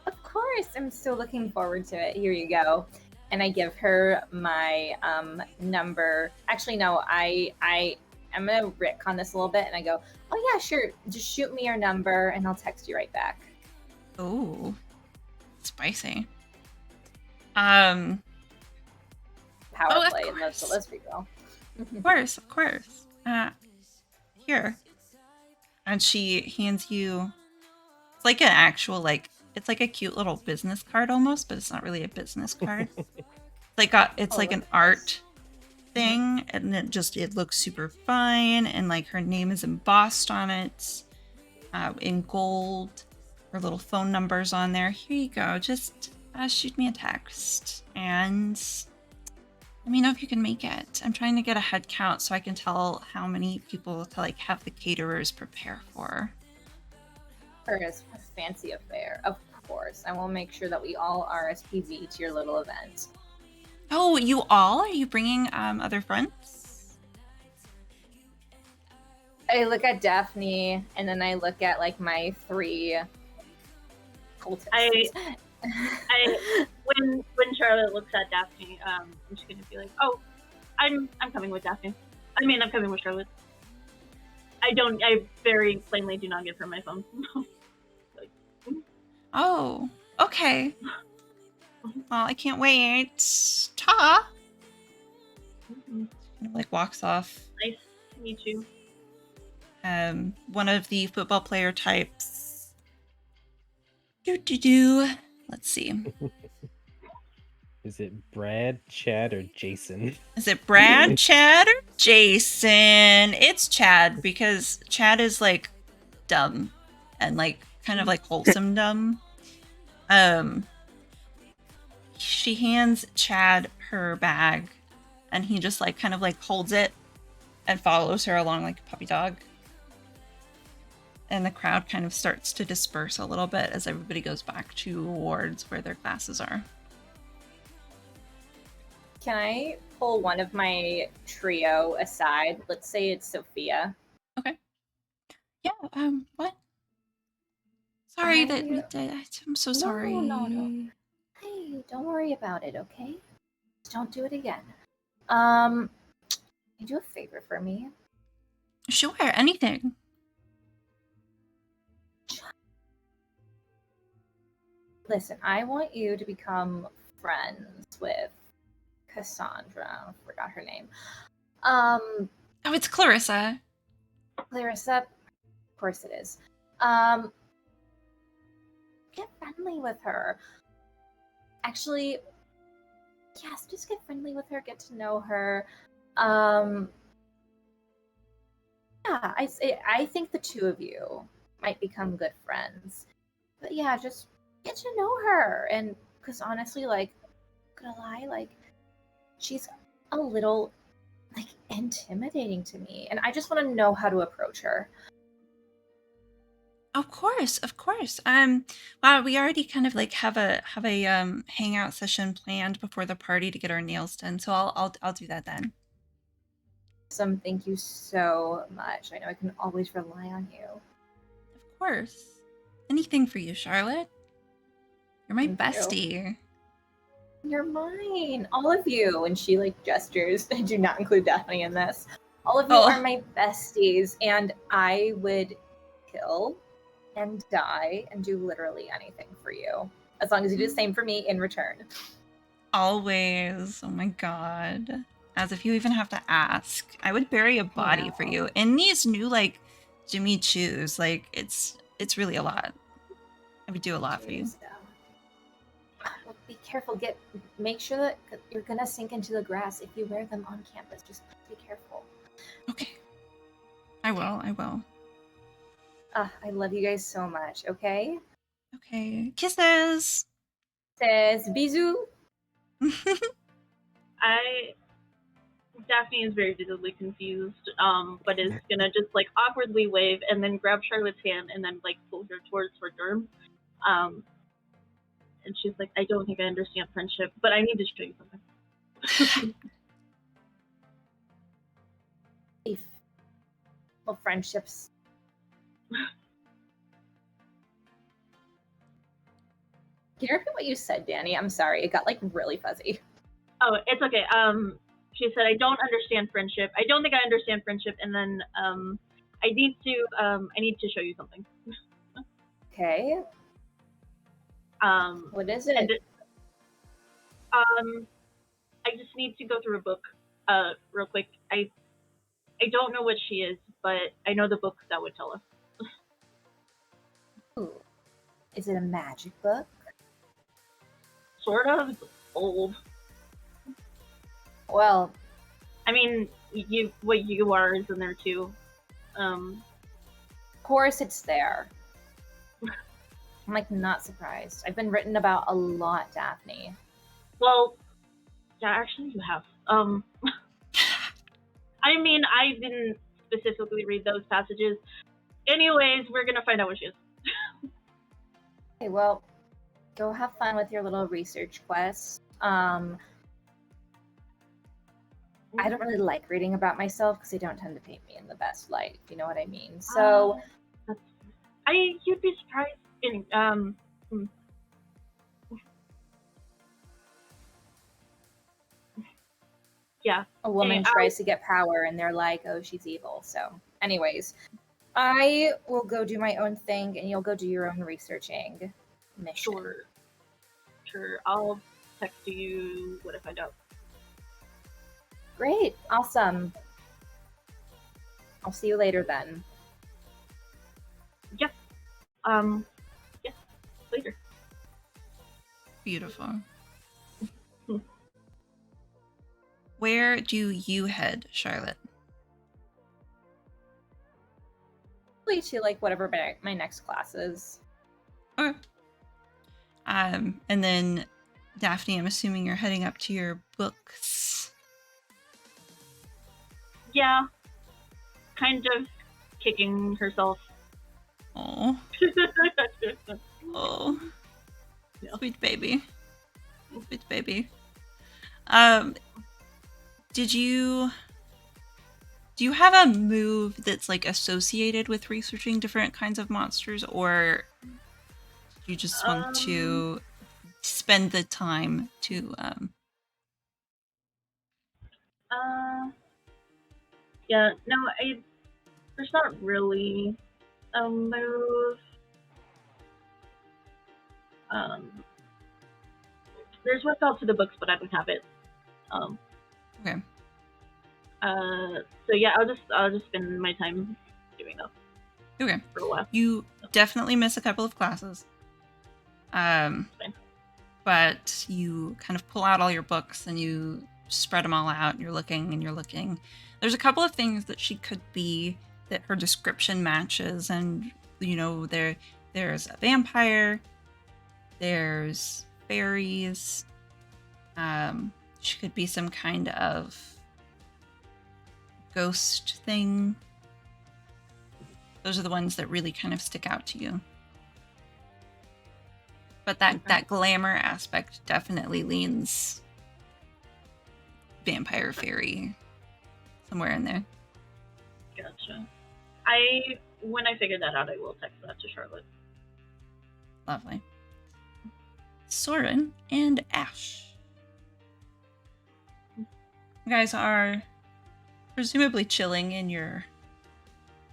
Of course. I'm still looking forward to it. Here you go. And I give her my number. Actually, no, I'm gonna rick on this a little bit, and I go, "Oh yeah, sure. Just shoot me your number, and I'll text you right back." Oh, spicy. Power Oh, of play, and let's course. be real. Of course. Here. And she hands you. It's like an actual it's like a cute little business card almost, but it's not really a business card. It's like an art thing, and it looks super fine, and like her name is embossed on it in gold. Her little phone number's on there. Here you go. Just shoot me a text and let me know if you can make it. I'm trying to get a head count so I can tell how many people to like have the caterers prepare for. For a fancy affair, of course. I will make sure that we all RSVP to your little event. Oh, you all? Are you bringing other friends? I look at Daphne, and then I look at like my 3 cultists. When Charlotte looks at Daphne, I'm just gonna be like, "Oh, I'm coming with Daphne. I mean, I'm coming with Charlotte." I very plainly do not give her my phone. Oh, okay. Well, I can't wait. Ta. Like walks off. Nice to meet you. One of the football player types. Let's see. Is it Brad, Chad, or Jason? Is it Brad, Chad, or Jason? It's Chad, because Chad is like dumb and like kind of like wholesome dumb. She hands Chad her bag and he just like kind of like holds it and follows her along like a puppy dog. And the crowd kind of starts to disperse a little bit as everybody goes back towards where their classes are. Can I pull one of my trio aside? Let's say it's Sophia. Okay. Yeah, what? Sorry that we did. I'm so sorry. No. Hey, don't worry about it, okay? Just don't do it again. Can you do a favor for me? Sure, anything. Listen, I want you to become friends with Cassandra. I forgot her name. Oh, it's Clarissa. Clarissa. Of course it is. Get friendly with her. Actually, yes, just get friendly with her, get to know her. Yeah, I think the two of you might become good friends. But yeah, just get to know her. And because honestly, like, not gonna lie, like, she's a little like intimidating to me, and I just want to know how to approach her. Of course. Wow, we already kind of like have a hangout session planned before the party to get our nails done. So I'll do that then. Awesome, thank you so much. I know I can always rely on you. Of course. Anything for you, Charlotte. You're my Thank bestie. You're mine, all of you. And she like gestures. I do not include Daphne in this. All of you are my besties, and I would kill and die and do literally anything for you, as long as you do the same for me in return. Always. Oh my god. As if you even have to ask. I would bury a body for you in these new like Jimmy Choos. Like it's really a lot. I would do a lot for you. Well, be careful. Make sure that you're gonna sink into the grass if you wear them on campus. Just be careful. Okay. I will. I love you guys so much. Okay. Okay. Kisses. Says bisous. Daphne is very visibly confused, but is gonna just like awkwardly wave and then grab Charlotte's hand and then like pull her towards her dorm. And she's like, I don't think I understand friendship, but I need to show you something. Well, friendships. Can you repeat what you said, Danny? I'm sorry. It got like really fuzzy. Oh, it's okay. She said, I don't understand friendship. I don't think I understand friendship, and then I need to show you something. Okay. What is it? And I just need to go through a book, real quick. I don't know what she is, but I know the book that would tell us. Ooh. Is it a magic book? Sort of. It's old. Well, I mean, what you are is in there too. of course it's there. I'm like not surprised. I've been written about a lot, Daphne. Well, yeah, actually you have. I mean, I didn't specifically read those passages. Anyways, we're gonna find out what she is. Okay, well, go have fun with your little research quest. I don't really like reading about myself because they don't tend to paint me in the best light, if you know what I mean. So, you'd be surprised. Yeah. a woman tries to get power and they're like, oh, she's evil. So, anyways, I will go do my own thing and you'll go do your own researching mission. Sure. I'll text you what I find out. Great. Awesome. I'll see you later then. Yes. Yes. Later. Beautiful. Where do you head, Charlotte? Probably to like whatever my next class is. Okay. And then Daphne, I'm assuming you're heading up to your books. Yeah. Kind of kicking herself. Oh. Oh. Yeah. Sweet baby. Sweet baby. Do you have a move that's like associated with researching different kinds of monsters, or do you just want to spend the time to Yeah, no, there's not really a move. There's what's out to the books, but I don't have it. Okay. So yeah, I'll just spend my time doing that. Okay. For a while. You definitely miss a couple of classes. But you kind of pull out all your books and you spread them all out. You're looking and you're looking. There's a couple of things that she could be that her description matches, and there's a vampire, there's fairies. She could be some kind of ghost thing. Those are the ones that really kind of stick out to you. But that glamour aspect definitely leans vampire fairy somewhere in there. Gotcha. When I figure that out, I will text that to Charlotte. Lovely. Soren and Ash. You guys are presumably chilling in your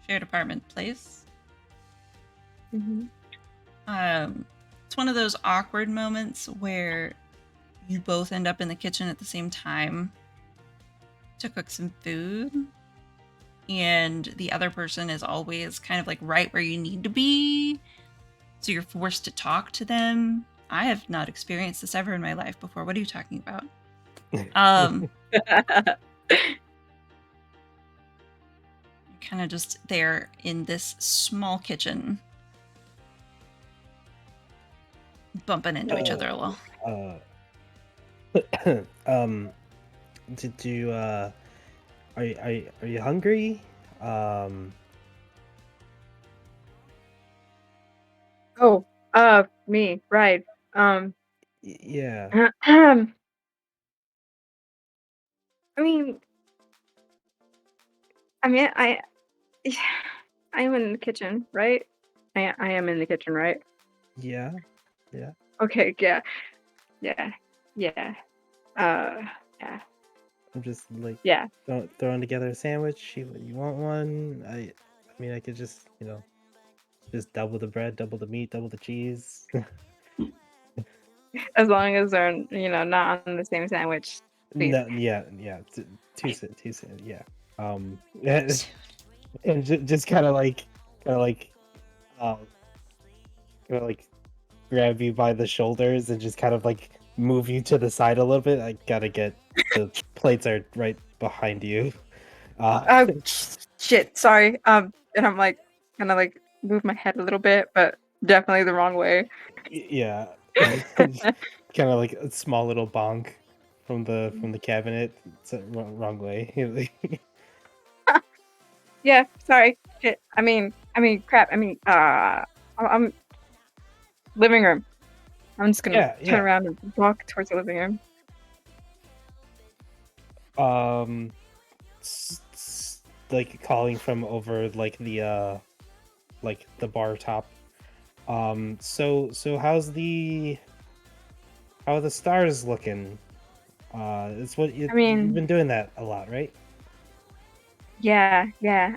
shared apartment place. Mm-hmm. It's one of those awkward moments where you both end up in the kitchen at the same time to cook some food, and the other person is always kind of like right where you need to be, so you're forced to talk to them. I have not experienced this ever in my life before. What are you talking about? Kind of just there in this small kitchen. bumping into each other a little. Did you are you hungry? Oh, me, right. Yeah. I mean, I I am in the kitchen, right? I am in the kitchen, right? Yeah. Yeah. Okay, yeah, yeah, yeah. Uh, yeah, I'm just like yeah. throwing together a sandwich. You want one? I mean, I could just, just double the bread, double the meat, double the cheese. As long as they're, not on the same sandwich, please. No, yeah, yeah. Too soon. Yeah. Yeah, and just kind of like, um, kind of like grab you by the shoulders and just kind of like move you to the side a little bit. I gotta get the plates are right behind you. Uh, Shit, sorry. And I'm like, kind of like move my head a little bit, but definitely the wrong way. yeah, kind of like a small little bonk from the cabinet. It's wrong way. Yeah, sorry. Shit. Crap. I'm living room. I'm just gonna Yeah, turn yeah. around and walk towards the living room. Um, like calling from over like the bar top. So how are the stars looking? It's what I you've mean, been doing that a lot, right? yeah.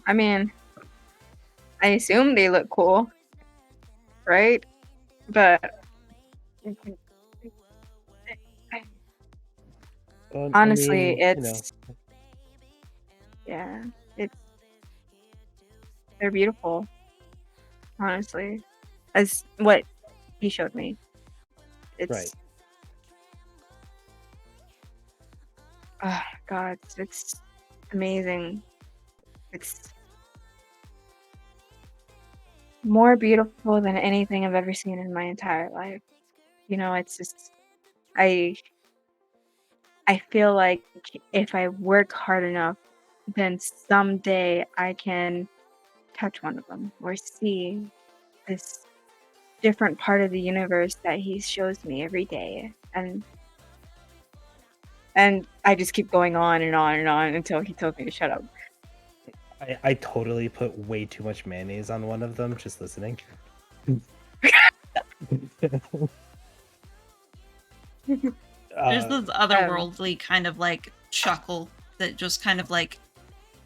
I assume they look cool, right? But Well, I honestly, mean, yeah, it's they're beautiful. Honestly, as what he showed me, right. it's oh God, it's amazing. It's more beautiful than anything I've ever seen in my entire life. It's just I I feel like if I work hard enough, then someday I can touch one of them or see this different part of the universe that he shows me every day. And I just keep going on and on and on until he tells me to shut up. I totally put way too much mayonnaise on one of them just listening. There's uh, this um, otherworldly kind of like chuckle that just kind of like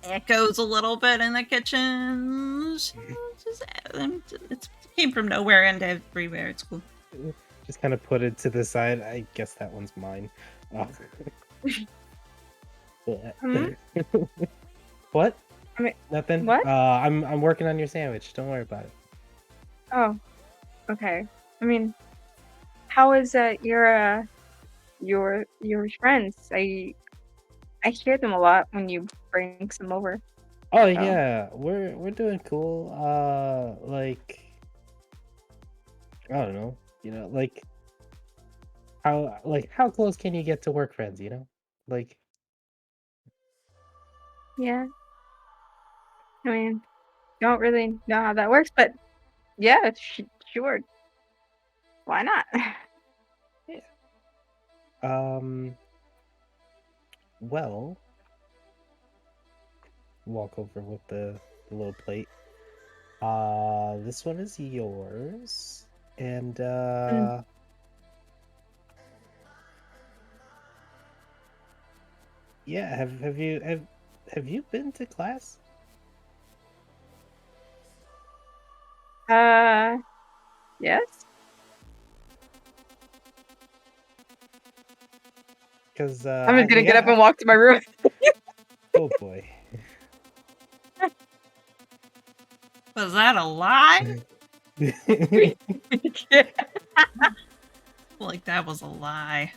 echoes a little bit in the kitchen. So it came from nowhere and everywhere. It's cool. just kind of put it to the side. I guess that one's mine. Uh, hmm? what? I mean, Nothing. what? I'm working on your sandwich. Don't worry about it. Oh, okay. I mean, how is your friends? I hear them a lot when you bring some over. Oh So yeah, we're doing cool. Like I don't know, how close can you get to work friends? Like yeah, don't really know how that works, but yeah, sure, why not? yeah. Um. Well, walk over with the little plate. This one is yours, and Mm, yeah. Have you been to class? uh, yes. Because I'm just gonna get up and walk to my room. oh boy. Was that a lie? Like that was a lie.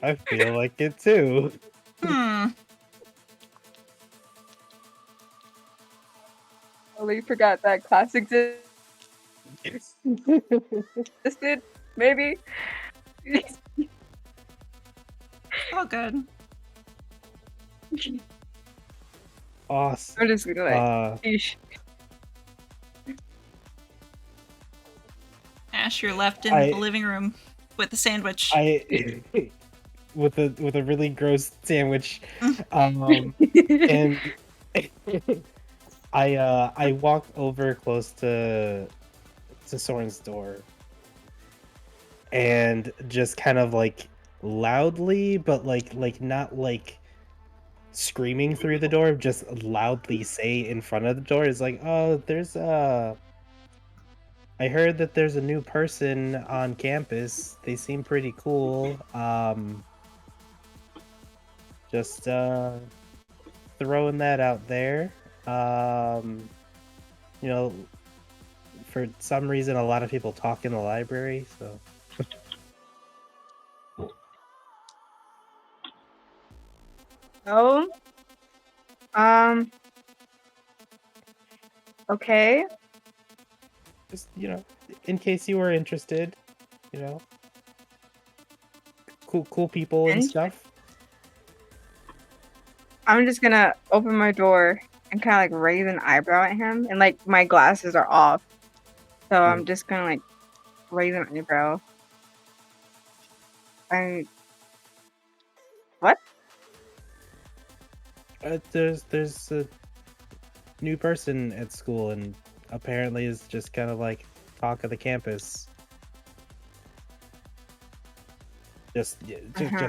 I feel like it too. Hmm. Totally forgot that class existed. Maybe. All good. Awesome. I'm just gonna like, Eesh. Ash, you're left in the I living room with a sandwich. I with a really gross sandwich. And I walk over close to Soren's door and just kind of like loudly, but like not like screaming through the door, just loudly say in front of the door is like, "Oh, there's I heard that there's a new person on campus. They seem pretty cool. Just throwing that out there. Um, you know, for some reason a lot of people talk in the library, so Oh, um, okay. just, in case you were interested, you know, cool people and And stuff. I'm just gonna open my door and kind of like raise an eyebrow at him, and like my glasses are off, so Mm. I'm just gonna like raise an eyebrow. I what? There's a new person at school and apparently is just kind of like talk of the campus. Just yeah, Uh-huh.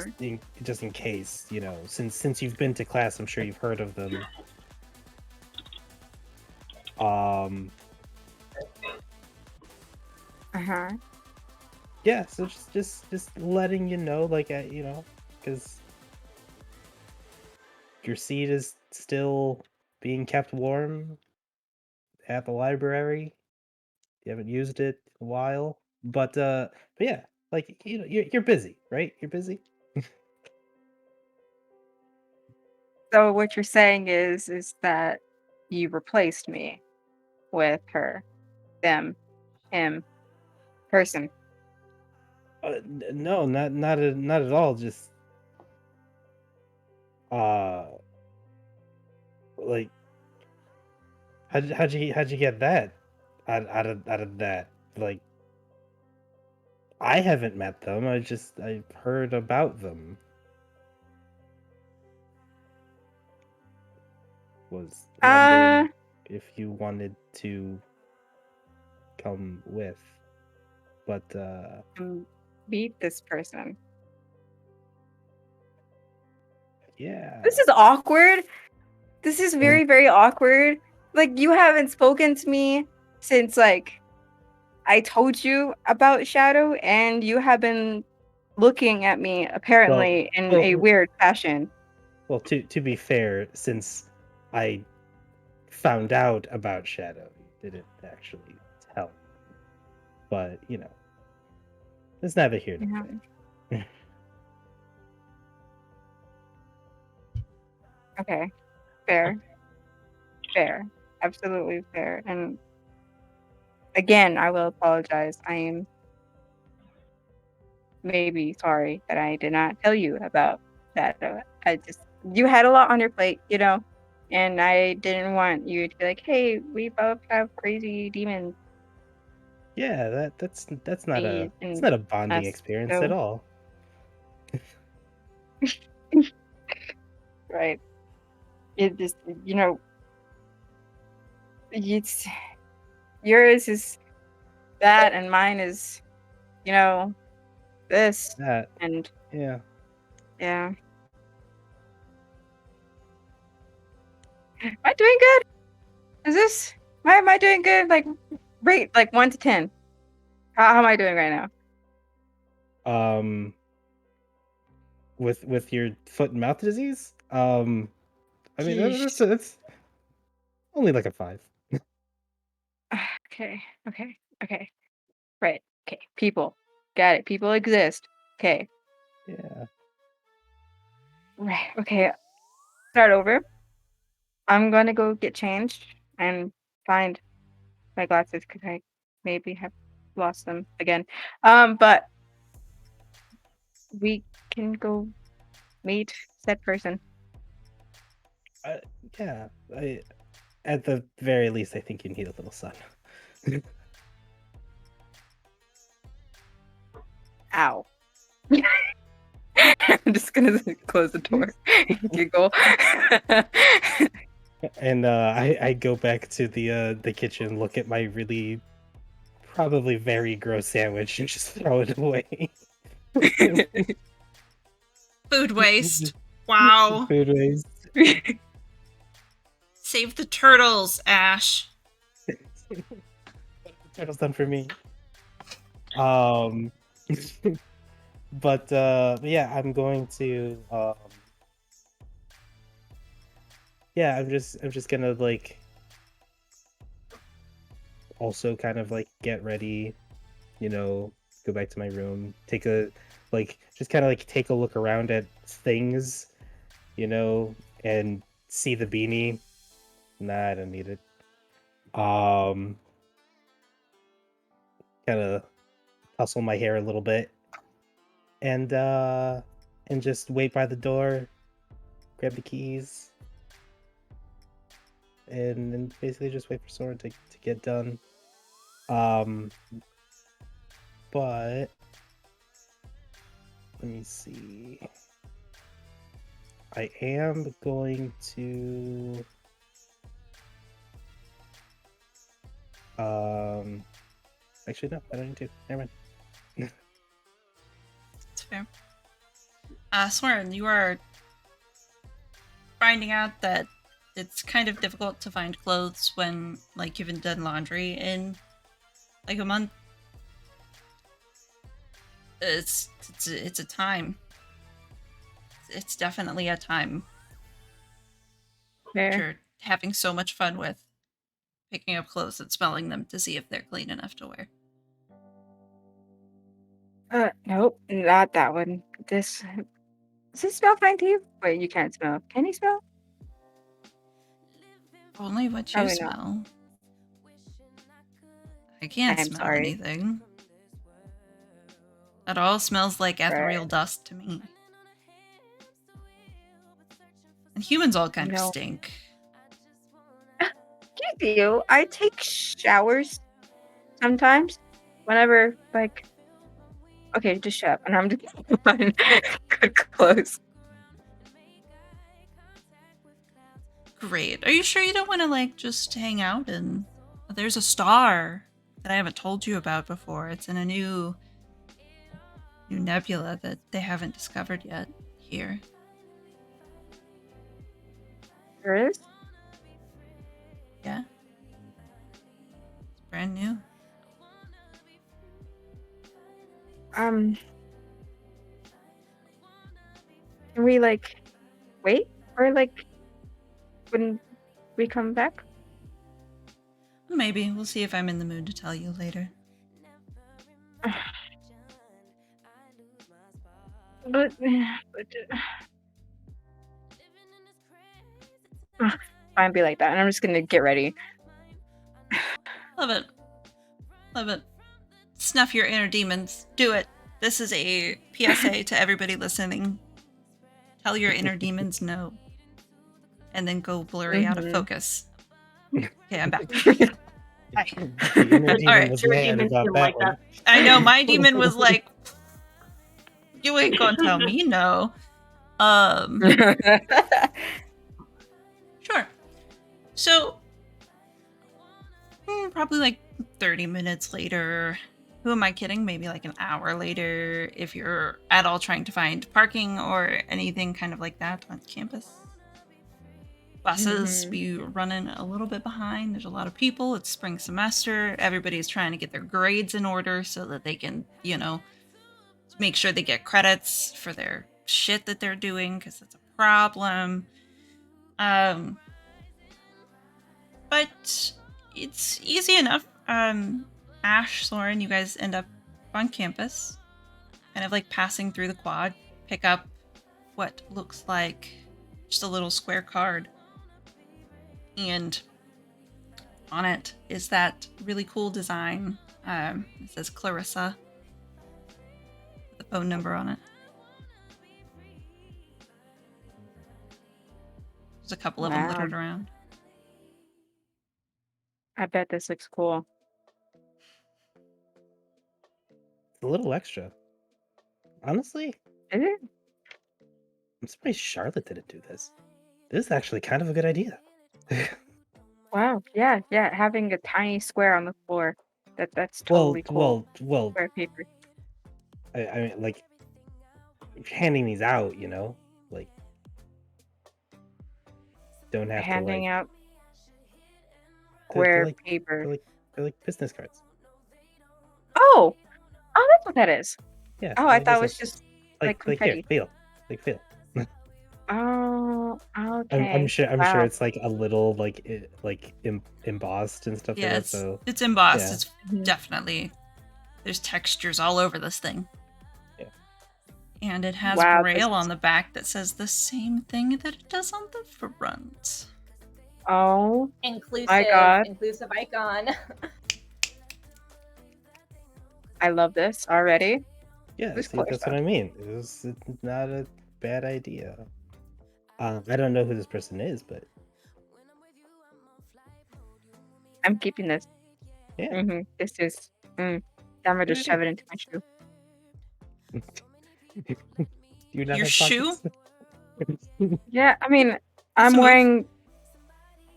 just in case, since you've been to class, I'm sure you've heard of them. Um, Uh-huh. yeah, so just letting you know, like, because your seat is still being kept warm at the library. You haven't used it in a while, but yeah, like, you're busy, right? You're busy. So what you're saying is that you replaced me with her, them, him, person. No, not at all. Just uh, like, how'd you get that out of that? Like, I haven't met them. I've heard about them. Was Uh, wondering if you wanted to come with, but beat this person. This yeah. is awkward. This is very, very awkward. Like you haven't spoken to me since like I told you about Shadow, and you have been looking at me Well, apparently in a well, weird fashion. well. To be fair, since I found out about Shadow, you didn't actually tell me. But it's neither here nor Yeah. there. Okay. Fair. Fair. Absolutely fair. And again, I will apologize. I am maybe sorry that I did not tell you about that. I just you had a lot on your plate, and I didn't want you to be like, "Hey, we both have crazy demons Yeah, that's not a it's in not a bonding us." experience at So, all. right. It just, it's yours is that and mine is, this. That And yeah. yeah. Am I doing good? Is this why am I doing good? Like rate like 1 to 10. How am I doing right now? Um, with your foot and mouth disease. I mean Yeesh. that's only like a 5. Okay. Okay. Okay. Right. Okay. People. Got it. People exist. Okay. Yeah. Right. Okay. Start over. I'm gonna go get changed and find my glasses because I maybe have. lost them again. But we can go meet said person. Uh, yeah, at the very least, I think you need a little sun. Ow. I'm just gonna close the door and giggle. And I go back to the kitchen, look at my really probably very gross sandwich, and just throw it away. Food waste. Wow. Food waste. Save the turtles, Ash. Turtle's done for me. But yeah, I'm going to yeah, I'm just gonna like also kind of like get ready, go back to my room, take a like just kind of like take a look around at things, and see the beanie. Nah, I don't need it. Kind of hustle my hair a little bit, and just wait by the door, grab the keys, and basically just wait for Sora to get done. But let me see. I am going to actually no, I don't need to. Never mind. That's fair. Soren, you are finding out that it's kind of difficult to find clothes when, like, you haven't done laundry in, like, a month. It's a time. It's definitely a time that Fair. you're having so much fun with picking up clothes and smelling them to see if they're clean enough to wear. Nope, not that one. Does this smell fine to you? Wait, you can't smell. Can you smell? Only what you Probably not. smell. I can't I'm smell sorry. anything. It all smells like ethereal Right. dust to me. And humans all kind of No. stink. You do. I take showers sometimes. Whenever, like, okay, just shut up. And I'm just on good clothes. Great. Are you sure you don't want to, like, just hang out? And there's a star that I haven't told you about before. It's in a new nebula that they haven't discovered yet here. There is? Yeah. It's brand new. Can we, like, wait? Or, like, when we come back? Maybe. We'll see if I'm in the mood to tell you later. But fine, be like that. And I'm just gonna get ready. Love it. Love it. Snuff your inner demons. Do it. This is a PSA to everybody listening. Tell your inner demons no. And then go blurry out of focus. Okay, I'm back. Hi. The inner demon Alright. was Your mad demons about feel that like one. that. I know, my demon was like, you ain't gonna tell me no. Sure. So, probably like 30 minutes later. Who am I kidding? Maybe like an hour later, if you're at all trying to find parking or anything kind of like that on campus. Buses be running a little bit behind. There's a lot of people. It's spring semester. Everybody's trying to get their grades in order so that they can, make sure they get credits for their shit that they're doing, because that's a problem. But it's easy enough. Ash, Soren, you guys end up on campus, kind of like passing through the quad, pick up what looks like just a little square card. And on it is that really cool design It says Clarissa. With the phone number on it. There's a couple of them Wow. littered around. I bet this looks cool. It's a little extra. Honestly, Is it? I'm surprised Charlotte didn't do this. This is actually kind of a good idea. Wow. Yeah, yeah. Having a tiny square on the floor. That's totally cool. well. Square paper. I mean, like, handing these out, you know, like, don't have to Handing like. out They're square like paper. they're like business cards. Oh! Oh, that's what that is. Yeah. Oh, they're I like thought it was business. just like Here, confetti. feel, feel. Oh, I'm okay. sure Wow. it's like a little like embossed and stuff like Yeah, that. So it's embossed. yeah. It's Mhm. definitely there's textures all over this thing. Yeah. And it has Wow, this braille is on the back that says the same thing that it does on the front. oh my Inclusive, god. inclusive icon. I love this already. Yeah, This see, color that's what stuff. I mean. It's not a bad idea. I don't know who this person is, but I'm keeping this. yeah. This is I'm gonna Good just idea. shove it into my shoe. Do you not Your have shoe? pockets? Yeah, I mean, That's I'm a move. wearing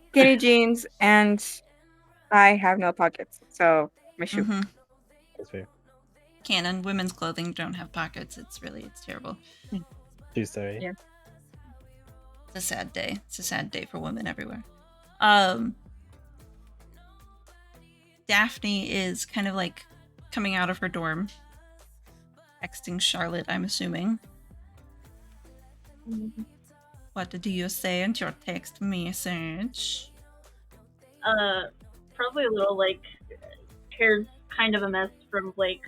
skinny jeans and I have no pockets, so my shoe. Mm-hmm. That's fair. Canon women's clothing don't have pockets. It's terrible. True story. Yeah. It's a sad day. It's a sad day for women everywhere. Daphne is kind of like coming out of her dorm, texting Charlotte, I'm assuming. What did you say in your text message? Probably a little like hair's kind of a mess from like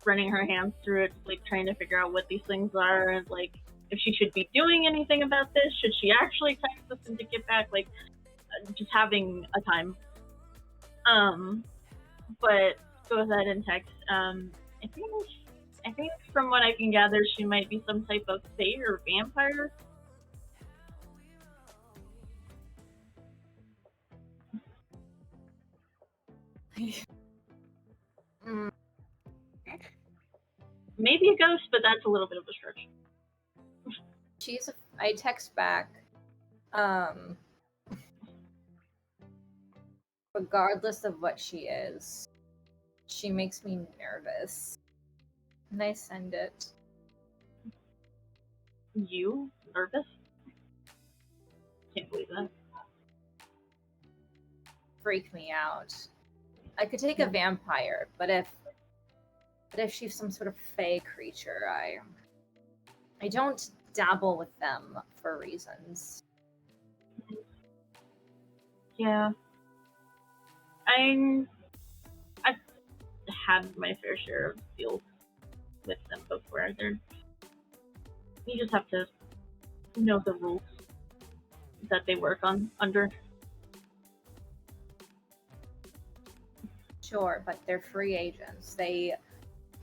running her hands through it, like trying to figure out what these things are and like if she should be doing anything about this. Should she actually text us and to get back? Like just having a time. But go ahead and text. I think from what I can gather, she might be some type of fae or vampire. Mm, Maybe a ghost, but that's a little bit of a stretch. I text back. Regardless of what she is, she makes me nervous. And I send it. You nervous? Can't believe that. Freak me out. I could take a vampire, but if she's some sort of fey creature, I don't dabble with them for reasons. Yeah. I've had my fair share of deals with them before. You just have to know the rules that they work on under. Sure, but they're free agents. They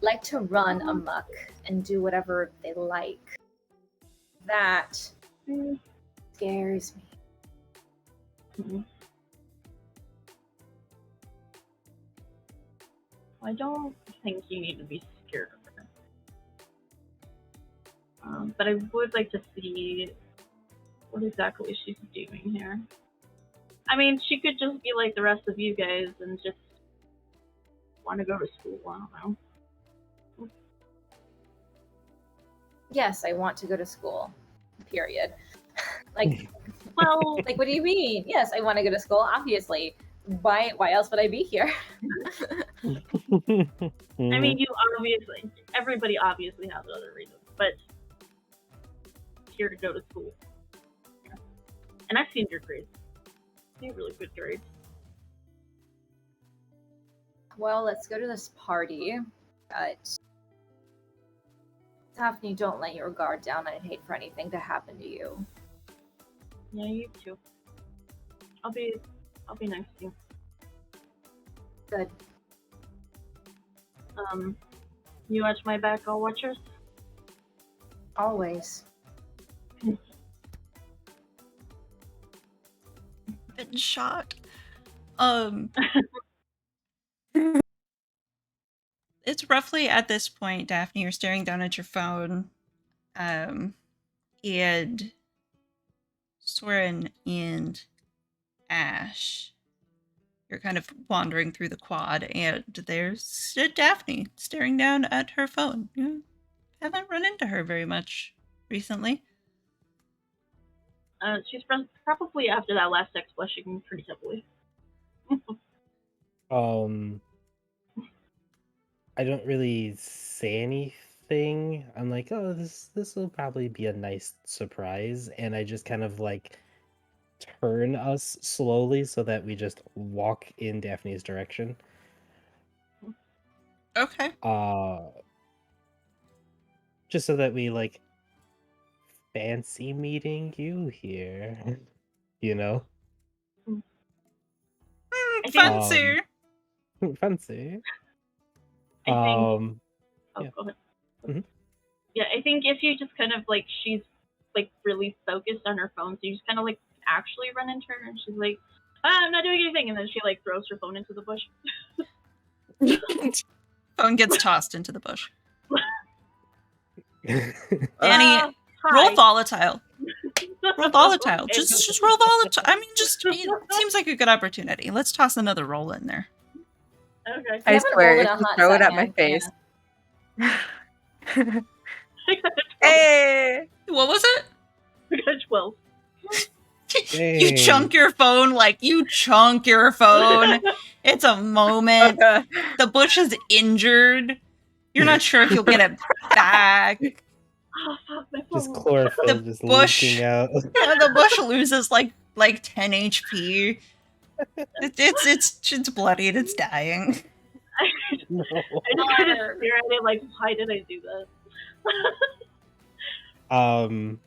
like to run amok and do whatever they like. That scares me. Mm-hmm. I don't think you need to be scared of her. But I would like to see what exactly she's doing here. I mean, she could just be like the rest of you guys and just want to go to school. I don't know. Yes, I want to go to school. Period. Like, well, like, what do you mean? Yes, I want to go to school. Obviously, why else would I be here? I mean, everybody obviously has other reasons, but here to go to school. And I've seen your grades. You have really good grades. Well, let's go to this party. But Daphne, don't let your guard down. I'd hate for anything to happen to you. Yeah, you too. I'll be nice to you. Good. You watch my back, I'll watch yours. Always. Been shot. It's roughly at this point, Daphne, you're staring down at your phone, and Soren and Ash, you're kind of wandering through the quad, and there's Daphne staring down at her phone. You haven't run into her very much recently. She's probably after that last text blushing pretty heavily. I don't really say anything. I'm like, oh, this will probably be a nice surprise, and I just kind of like turn us slowly so that we just walk in Daphne's direction. Okay. Just so that we like fancy meeting you here, you know? Fancy. Fancy. I think. Yeah. Go ahead. Mhm. Yeah, I think if you just kind of like she's like really focused on her phone, so you just kind of like actually run into her, and she's like, I'm not doing anything, and then she like throws her phone into the bush. Phone gets tossed into the bush. Danny, roll volatile. Roll volatile. Just roll volatile. I mean, it seems like a good opportunity. Let's toss another roll in there. Okay. I swear, if you throw it at my face. Hey! What was it? We got 12. You chunk your phone It's a moment. The bush is injured. You're not sure if you'll get it back. Oh, fuck, my phone. Just chlorophyll just leaking out. The bush loses like 10 HP. It's bloodied. It's dying. No. I just kind of stare at it like, why did I do that?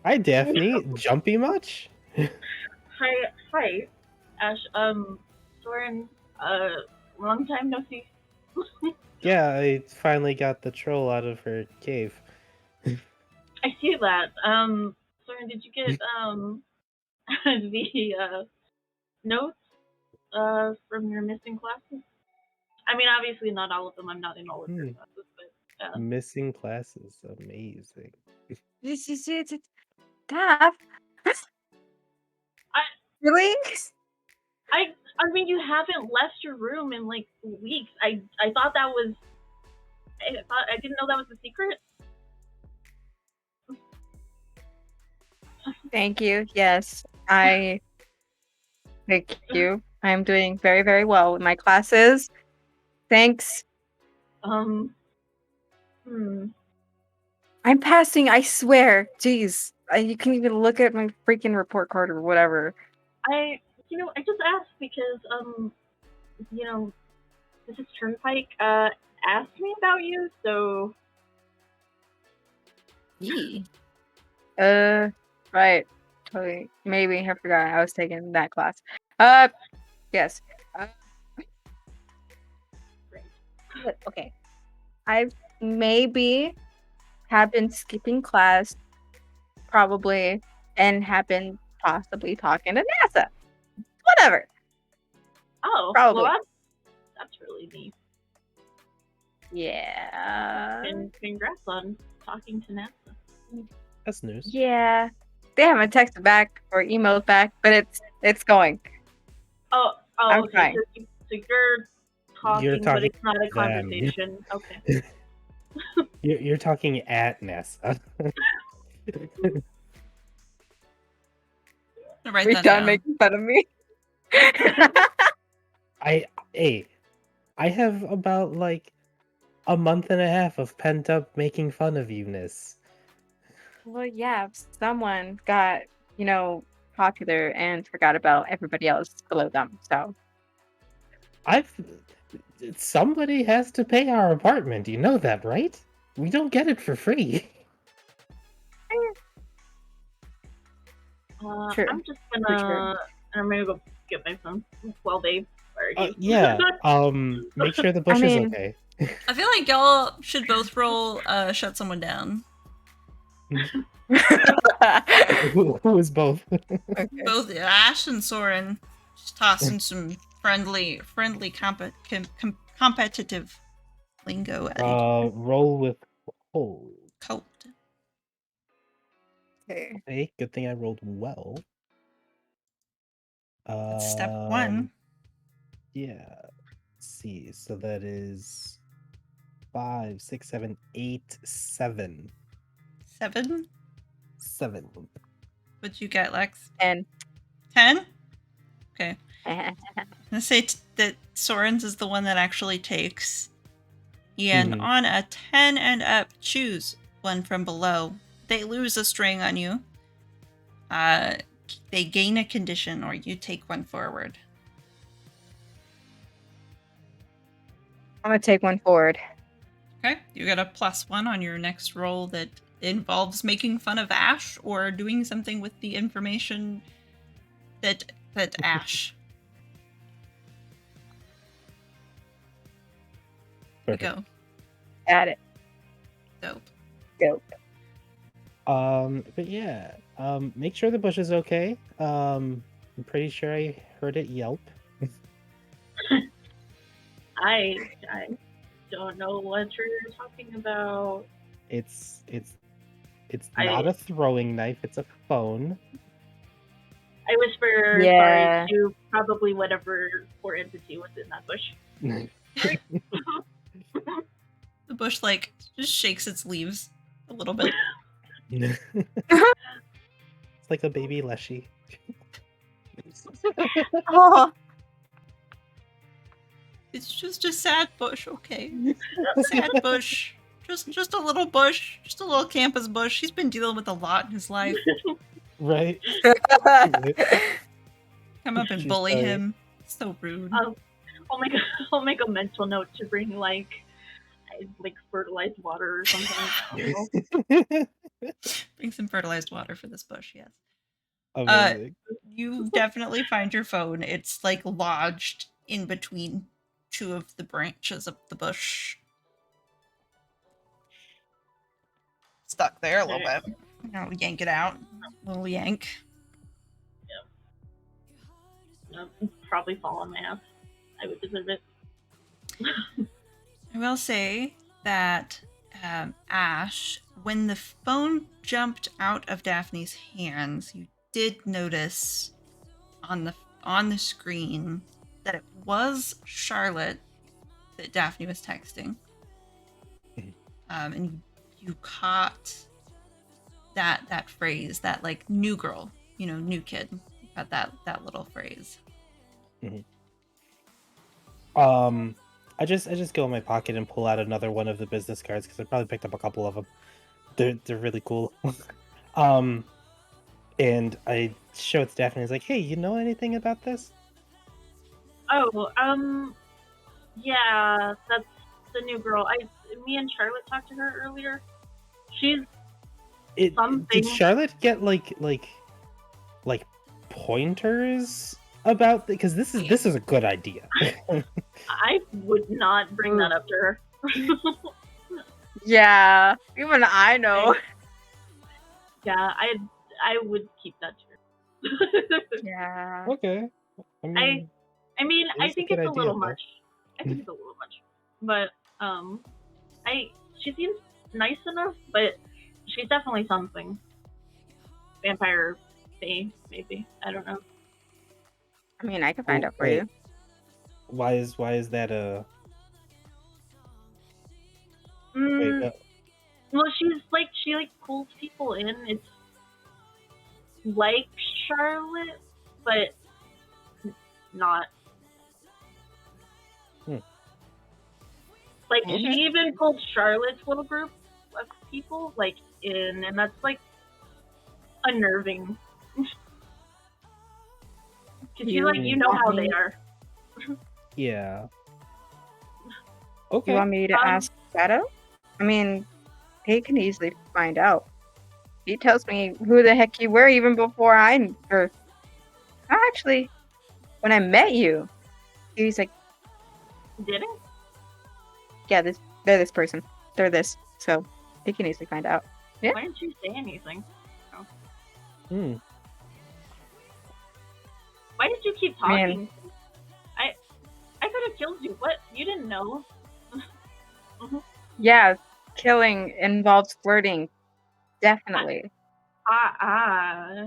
Hi, Daphne. Jumpy much? Hi, Ash. Soren. Long time no see. Yeah, I finally got the troll out of her cave. I see that. Soren, did you get the notes from your missing classes? I mean, obviously not all of them. I'm not in all of your classes, but missing classes, amazing. This is it. Daph. Really? I mean, you haven't left your room in like weeks. I thought that was. I didn't know that was a secret. Thank you. Yes, thank you. I'm doing very, very well with my classes. Thanks. Hmm. I'm passing, I swear. Jeez. You can even look at my freaking report card or whatever. I just asked because, Mrs. Turnpike, asked me about you, so. Yee. Right. Totally. Maybe. I forgot I was taking that class. Yes. Okay. I maybe have been skipping class, probably, and have been possibly talking to NASA. Whatever. Oh, probably. Well, that's really neat. Yeah. And congrats on talking to NASA. That's news. Yeah. They haven't texted back or emailed back, but it's going. Oh, I'm okay. trying. So you're talking, but it's not a conversation. Okay. You're talking at NASA. Write Are that done down. making fun of me? I have about like a month and a half of pent up making fun of you-ness. Well, yeah, someone got, popular and forgot about everybody else below them. So somebody has to pay our apartment. You know that, right? We don't get it for free. True. I'm just gonna. I'm gonna go get my phone while they are argue. Yeah. Make sure the bush is okay. I feel like y'all should both roll shut someone down. Who is both? Okay. Both Ash and Soren just tossing some friendly competitive lingo at each other. Roll with hold. Cold. Okay. Okay, good thing I rolled well. That's step 1. Yeah. Let's see. So that is 5, 6, 7, 8, 7. 7. 7. What'd you get, Lex? 10. 10? Okay. I'm gonna say that Soren's is the one that actually takes. And Mhm. on a 10 and up, choose one from below. They lose a string on you. They gain a condition, or you take one forward. I'm gonna take one forward. Okay, you get a +1 on your next roll that involves making fun of Ash or doing something with the information that Ash. There you go. Got it. Dope. Dope. But yeah, make sure the bush is okay. I'm pretty sure I heard it yelp. I don't know what you're talking about. It's I- not a throwing knife, it's a phone. I whisper Yeah. sorry to probably whatever poor entity was in that bush. The bush just shakes its leaves a little bit. It's like a baby Leshy. Oh, It's just a sad bush, okay? Sad bush. Just a little bush. Just a little campus bush. He's been dealing with a lot in his life. Right? Come up and She's bully sorry. him. So rude. I'll make a mental note to bring like fertilized water or something. I don't know. Bring some fertilized water for this bush, yes. Amazing. You definitely find your phone. It's lodged in between two of the branches of the bush. Stuck there a little bit. Now yank it out. Little yank. Probably fall on my ass. I would deserve it. I will say that Ash, when the phone jumped out of Daphne's hands, you did notice on the screen that it was Charlotte that Daphne was texting, and you caught that phrase, that new girl, new kid. You caught that little phrase. I just go in my pocket and pull out another one of the business cards because I probably picked up a couple of them. They're really cool. And I show it to Daphne. It's like, hey, you know anything about this? Oh, yeah, that's the new girl. Me and Charlotte talked to her earlier. She's something. Did Charlotte get like pointers about because this is a good idea. I would not bring that up to her. yeah. Even I know. Yeah, I would keep that to her. Yeah. Okay. I mean, I is a think good it's a idea, little though. much. I think it's a little much. But she seems nice enough, but she's definitely something. Vampire thing, maybe. I don't know. I mean, I can find Oh, out for wait. you. Why is that a wait? Mm, well, she pulls people in. It's like Charlotte, but not. Like Okay. she even pulled Charlotte's little group of people in, and that's unnerving. Cause you know how they are. Yeah. You Okay. want me to ask Shadow? I mean, he can easily find out. He tells me who the heck you were even before actually, when I met you. He's like, Did it? yeah, they're this person. They're this. So they can easily find out. Yeah. Why didn't you say anything? Hmm. Why did you keep Man. talking? I could have killed you. What? You didn't know? Yeah, killing involves flirting. Definitely. I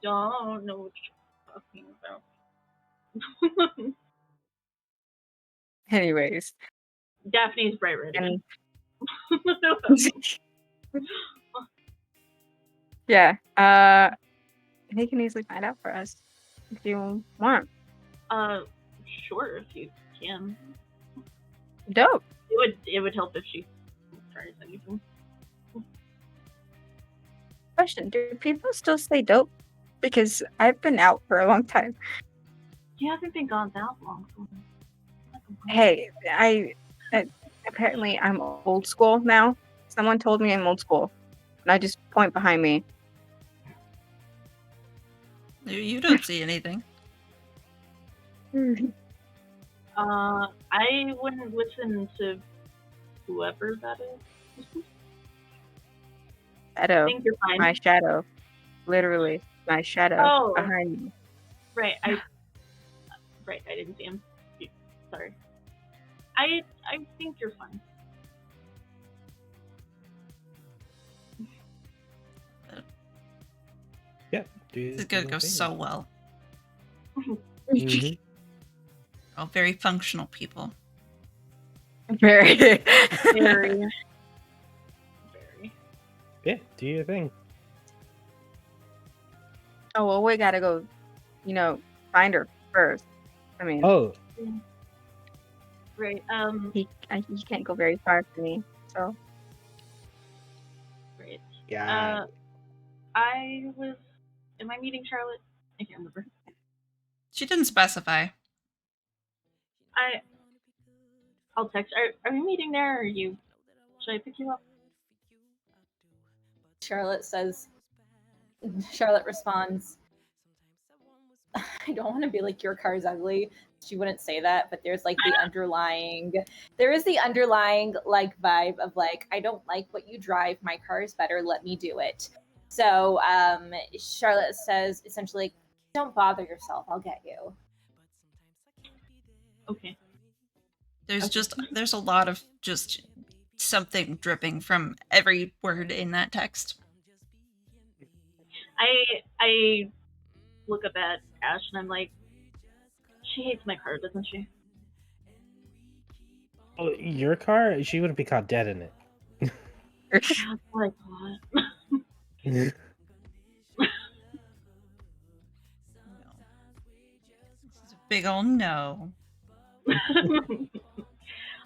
don't know what you're talking about. Anyways. Daphne's bright red again. Yeah. They can easily find out for us if you want. Sure, if you can. Dope. It would help if she tries anything. Question: do people still say dope? Because I've been out for a long time. You haven't been gone that long. So Hey, apparently I'm old school now. Someone told me I'm old school, and I just point behind me. You don't see anything. I wouldn't listen to whoever that is. I Shadow. think you're fine. My shadow. Literally, my shadow Oh. behind me. Right, I didn't see him. Sorry. I think you're fine. Yeah. This is gonna go so well. Mhm. All very functional people. Very. Very. Yeah, do your thing. Oh well, we gotta go. Find her first. I mean, Oh, Right. he can't go very far from me. So Right. yeah. Am I meeting Charlotte? I can't remember. She didn't specify. I'll text. Are we meeting there, or should I pick you up? Charlotte responds, I don't want to be like, your car's ugly. She wouldn't say that, but there's like the underlying like vibe of like, I don't like what you drive. My car is better. Let me do it. So Charlotte says essentially, don't bother yourself. I'll get you. Okay. There's a lot of just something dripping from every word in that text. I look up at Ash and I'm like, she hates my car, doesn't she? Oh, your car? She wouldn't be caught dead in it. That's what I thought. No. This is a big ol' no.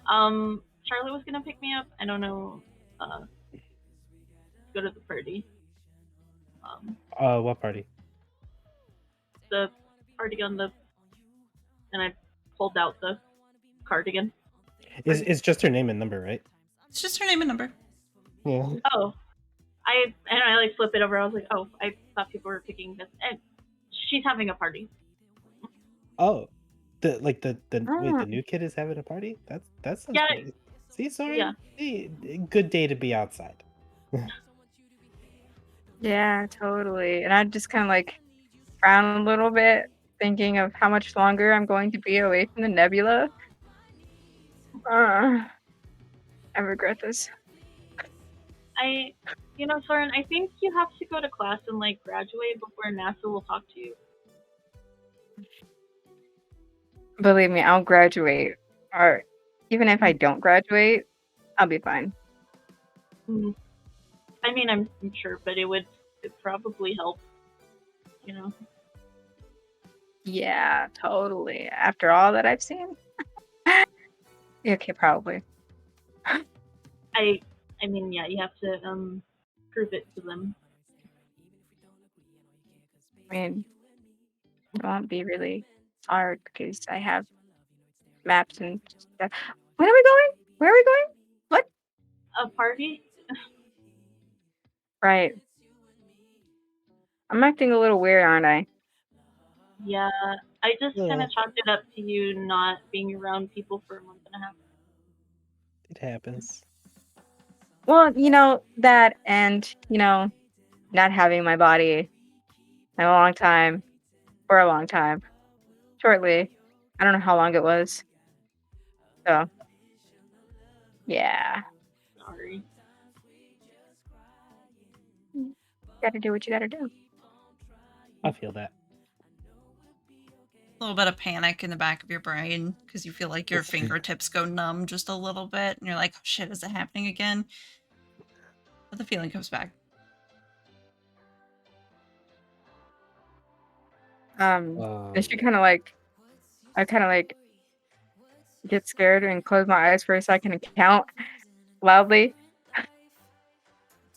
Charlotte was gonna pick me up. I don't know. Go to the party. What party? The party and I pulled out the cardigan. It's just her name and number, right? It's just her name and number. Yeah. Oh, I like flip it over. I was like, oh, I thought people were picking this. And she's having a party. Oh, wait, the Ah. new kid is having a party? That sounds Yeah. great. See, sorry. Yeah. Hey, good day to be outside. Yeah, totally. And I just kind of like frown a little bit, thinking of how much longer I'm going to be away from the nebula. I regret this. Soren, I think you have to go to class and like graduate before NASA will talk to you. Believe me, I'll graduate. Or even if I don't graduate, I'll be fine. I mean, I'm sure, but it'd probably help. Yeah, totally. After all that I've seen. Okay, probably. I mean, yeah, you have to prove it to them. I mean, it won't be really hard because I have maps and stuff. When are we going? Where are we going? What? A party? Right. I'm acting a little weird, aren't I? Yeah, I just kind Yeah. of chalked it up to you not being around people for a month and a half. It happens. Well, that and, not having my body in a long time, for a long time, shortly. I don't know how long it was. So, yeah. Sorry. Gotta do what you gotta do. I feel that. A little bit of panic in the back of your brain because you feel like your fingertips go numb just a little bit, and you're like, "Oh shit, is it happening again?" But the feeling comes back. And she kind of like, I kind of like get scared and close my eyes for a second and count loudly.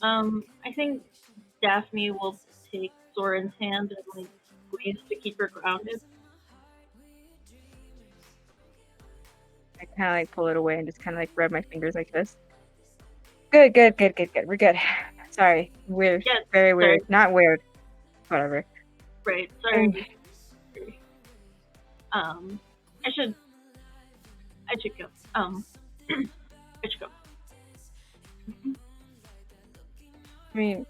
I think Daphne will take Soren's hand and like squeeze to keep her grounded. I kind of like pull it away and just kind of like rub my fingers like this. Good, good, good, good, good. We're good. Sorry. Weird. Yes, Very sorry. weird. Not weird. Whatever. Right, sorry. I should go. I should go. I mean,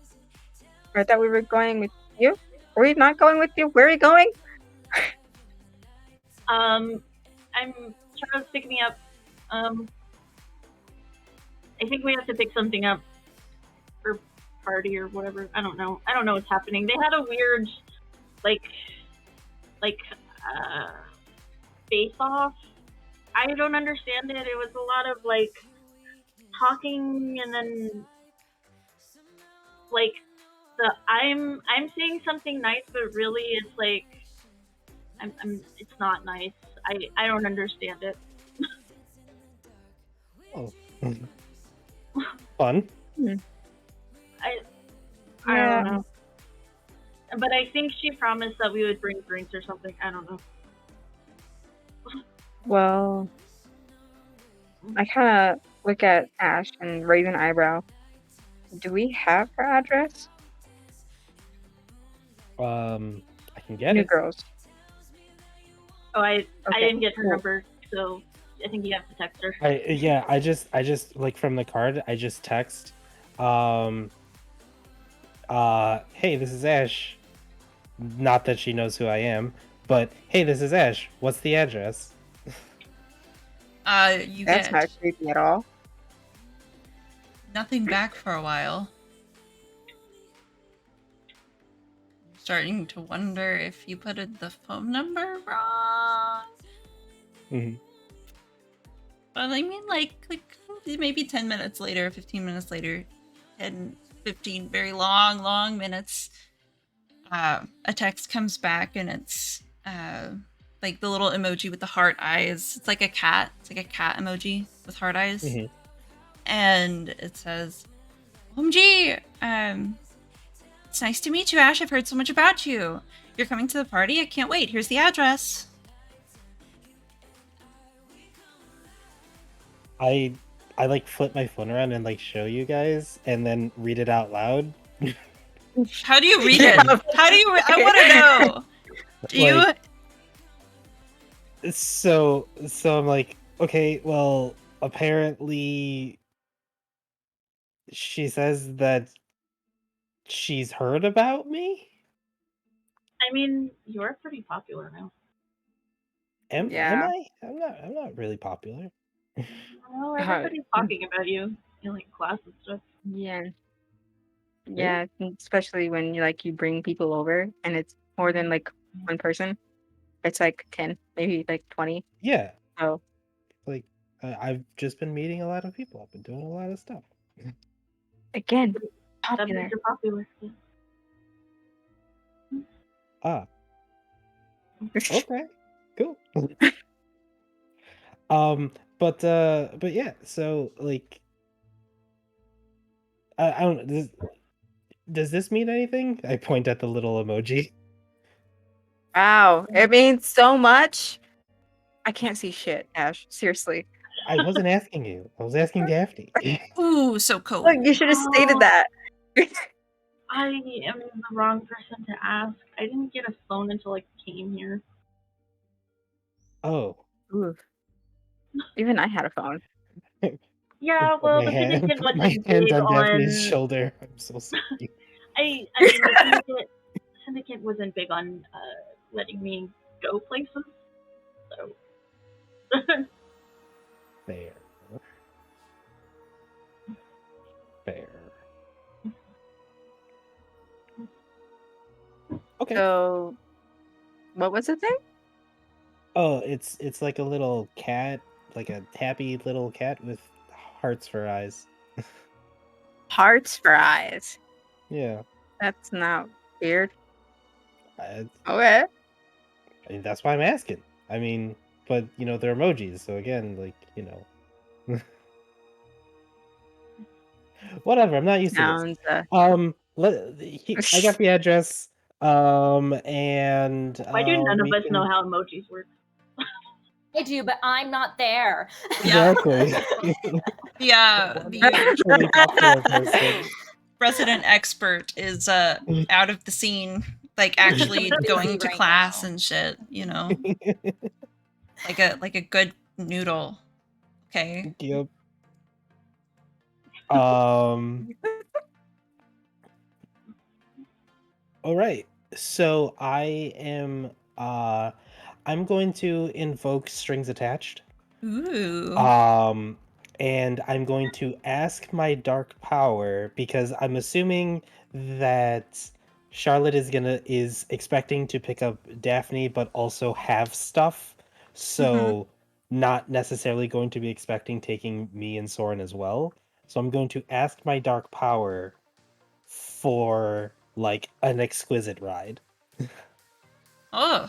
I thought we were going with you. Are we not going with you? Where are you going? Charles picking me up. I think we have to pick something up for party or whatever. I don't know. I don't know what's happening. They had a weird, like, face off. I don't understand it. It was a lot of like talking and then like I'm saying something nice, but really it's like it's not nice. I don't understand it. Oh. Fun. I Yeah. don't know. But I think she promised that we would bring drinks or something. I don't know. Well, I kind of look at Ash and raise an eyebrow. Do we have her address? I can get New it. girls. Oh, I Okay, didn't get her cool. number, so I think you have to text her. I just like from the card, I just text, hey, this is Ash. Not that she knows who I am, but hey, this is Ash. What's the address? You That's get not creepy at all. nothing back for a while. Starting to wonder if you put in the phone number wrong. Mm-hmm. But I mean, like maybe 10 minutes later, 15 minutes later, 10, 15 very long minutes, a text comes back and it's like the little emoji with the heart eyes. It's like a cat. It's like a cat emoji with heart eyes. Mm-hmm. And it says, OMG, it's nice to meet you, Ash. I've heard so much about you. You're coming to the party? I can't wait. Here's the address. I like flip my phone around and like show you guys and then read it out loud. How do you read it? How do you? I want to know. Do you? So I'm like, okay, well, apparently she says that she's heard about me. I mean, you're pretty popular now. Am Yeah. I? I'm not really popular. Well, everybody's talking about you in like class and stuff. Yeah. Yeah, especially when you bring people over and it's more than like one person. It's like 10, maybe like 20. Yeah. So Like I've just been meeting a lot of people. I've been doing a lot of stuff. again, That popular. means you're popular. Ah. Okay. Cool. But yeah, so like I don't know, does this mean anything? I point at the little emoji. Wow, it means so much. I can't see shit, Ash. Seriously. I wasn't asking you. I was asking Daphne. Ooh, so cool. Look, you should have stated that. I am the wrong person to ask. I didn't get a phone until I came here. Oh. Ooh. Even I had a phone. Yeah, Put well, my the hand, syndicate put my wasn't hand big on Daphne's on. shoulder. I'm so sorry. I mean, the syndicate wasn't big on letting me go places. So Fair. Fair. Okay. So, what was the thing? Oh, it's like a little cat, like a happy little cat with hearts for eyes. Hearts for eyes. Yeah. That's not weird. I, Okay. I mean, that's why I'm asking. I mean, but they're emojis, so again, whatever. I'm not used to this. Sounds I got the address. And why do none of we us know can how emojis work? I do, but I'm not there. exactly. The Actually talk to a person. resident expert is out of the scene, like actually Busy going to right class now. and shit, like a good noodle. Okay. Yep. Um. All right. So I'm going to invoke strings attached. Ooh. Um, and I'm going to ask my dark power because I'm assuming that Charlotte is expecting to pick up Daphne, but also have stuff. So not necessarily going to be expecting taking me and Soren as well. So I'm going to ask my dark power for like an exquisite ride. Oh,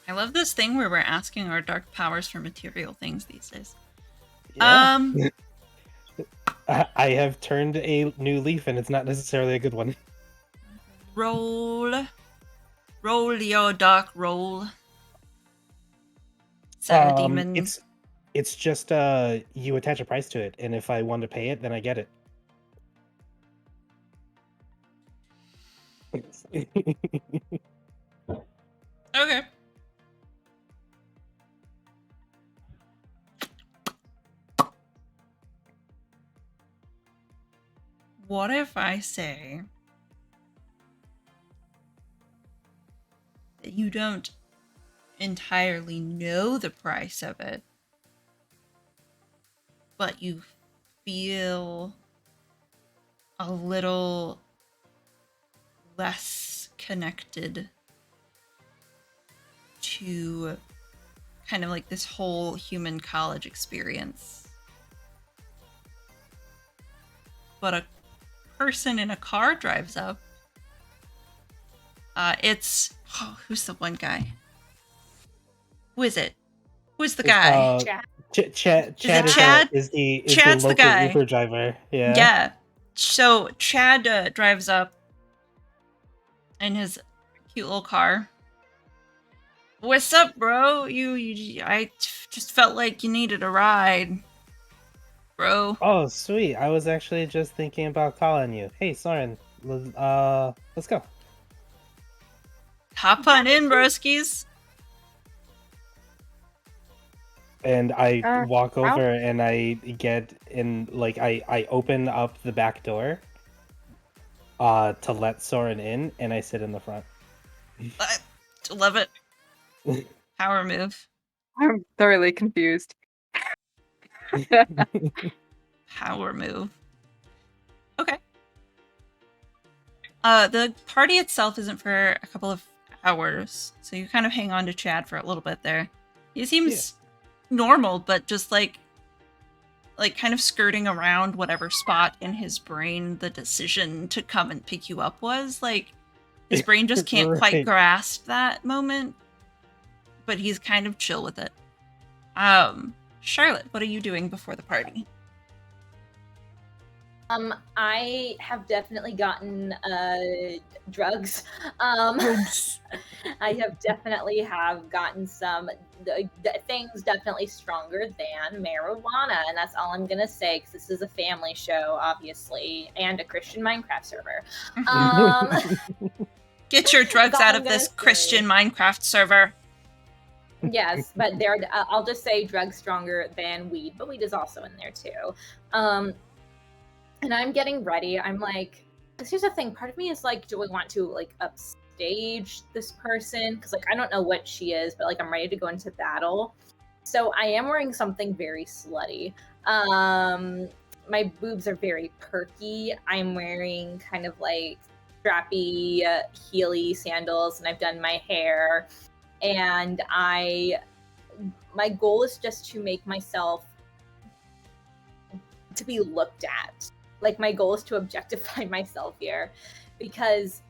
I love this thing where we're asking our dark powers for material things these days. Yeah. I have turned a new leaf and it's not necessarily a good one. Roll your dark roll. Said demon. It's just you attach a price to it, and if I want to pay it, then I get it. Okay. What if I say that you don't entirely know the price of it, but you feel a little less connected to kind of like this whole human college experience? But a person in a car drives up. Who's the one guy? Who is it? Who's the guy? Chad. Chad Is it Chad? is the Chad's the local guy. Uber driver. Yeah. Yeah. So Chad drives up in his cute little car. What's up, bro? I just felt like you needed a ride, bro. Oh, sweet. I was actually just thinking about calling you. Hey, Soren. Let's go. Hop on in, broskies. And I walk Ralph? over and I get in, like, I open up the back door to let Soren in, and I sit in the front. I love it. Power move. I'm thoroughly confused. Power move. Okay. The party itself isn't for a couple of hours, so you kind of hang on to Chad for a little bit there. He seems normal, but just like kind of skirting around whatever spot in his brain the decision to come and pick you up was. Like, his brain just can't quite Right. grasp that moment, but he's kind of chill with it. Charlotte, what are you doing before the party? I have definitely gotten drugs. I have definitely gotten some things definitely stronger than marijuana, and that's all I'm gonna say because this is a family show, obviously, and a Christian Minecraft server. Get your drugs That's all out I'm of this gonna say. Christian Minecraft server. Yes, but I'll just say drugs stronger than weed, but weed is also in there too. And I'm getting ready. I'm like, because here's the thing. Part of me is like, do I want to like upstage this person? Because like I don't know what she is, but like I'm ready to go into battle. So I am wearing something very slutty. My boobs are very perky. I'm wearing kind of like strappy, heely sandals, and I've done my hair. And my goal is just to make myself to be looked at. Like my goal is to objectify myself here because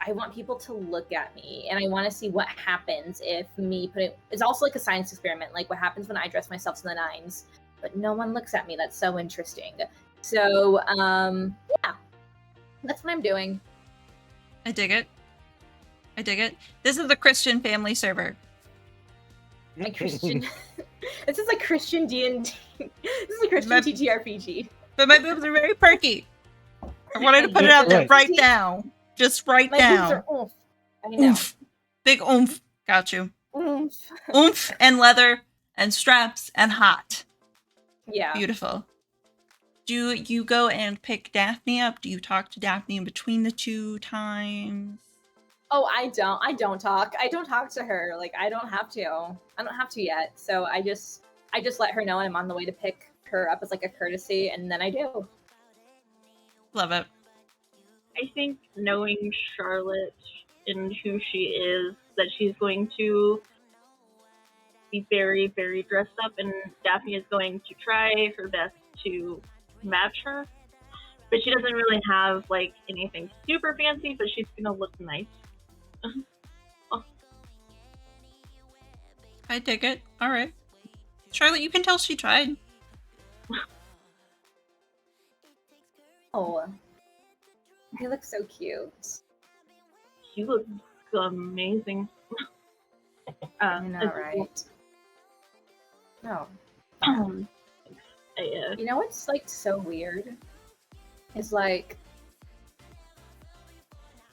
I want people to look at me and I want to see what happens if me put it. It's also like a science experiment, like what happens when I dress myself to the nines, but no one looks at me. That's so interesting. So, yeah, that's what I'm doing. I dig it. I dig it. This is the Christian family server. My Christian. This is a Christian D&D. This is a Christian TTRPG. But my boobs are very perky. I wanted to put it out there right now. Just right now. My boobs are oomph. I know. Oomph. Big oomph. Got you. Oomph. Oomph and leather and straps and hot. Yeah. Beautiful. Do you go and pick Daphne up? Do you talk to Daphne in between the two times? Oh, I don't talk. I don't talk to her. Like I don't have to. I don't have to yet. So I just let her know I'm on the way to pick her up as like a courtesy, and then I do. Love it. I think knowing Charlotte and who she is, that she's going to be very, very dressed up, and Daphne is going to try her best to match her. But she doesn't really have like anything super fancy, but she's gonna look nice. Oh. I dig it. All right. Charlotte, you can tell she tried. Oh, he looks so cute. She looks amazing. I know, right? No. You know what's like so weird? Is like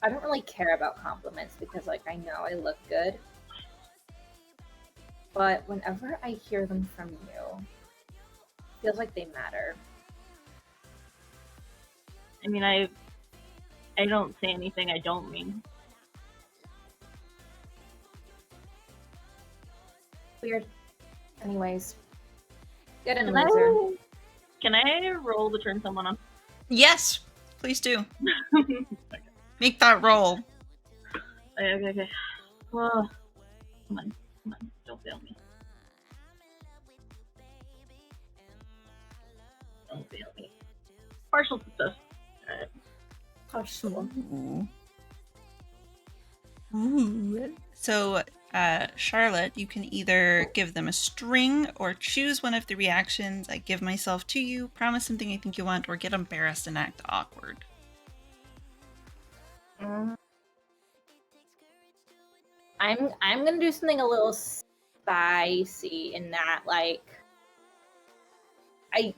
I don't really care about compliments because like I know I look good. But whenever I hear them from you, it feels like they matter. I mean, I don't say anything I don't mean. Weird. Anyways. Good and loser. Can I roll to turn someone on? Yes, please do. Make that roll. Okay. Oh, come on. Don't fail me. Don't fail me. Partial success. Alright. Partial. Ooh. So, Charlotte, you can either give them a string or choose one of the reactions. I give myself to you, promise something I think you want, or get embarrassed and act awkward. I'm gonna do something a little spicy in that, like,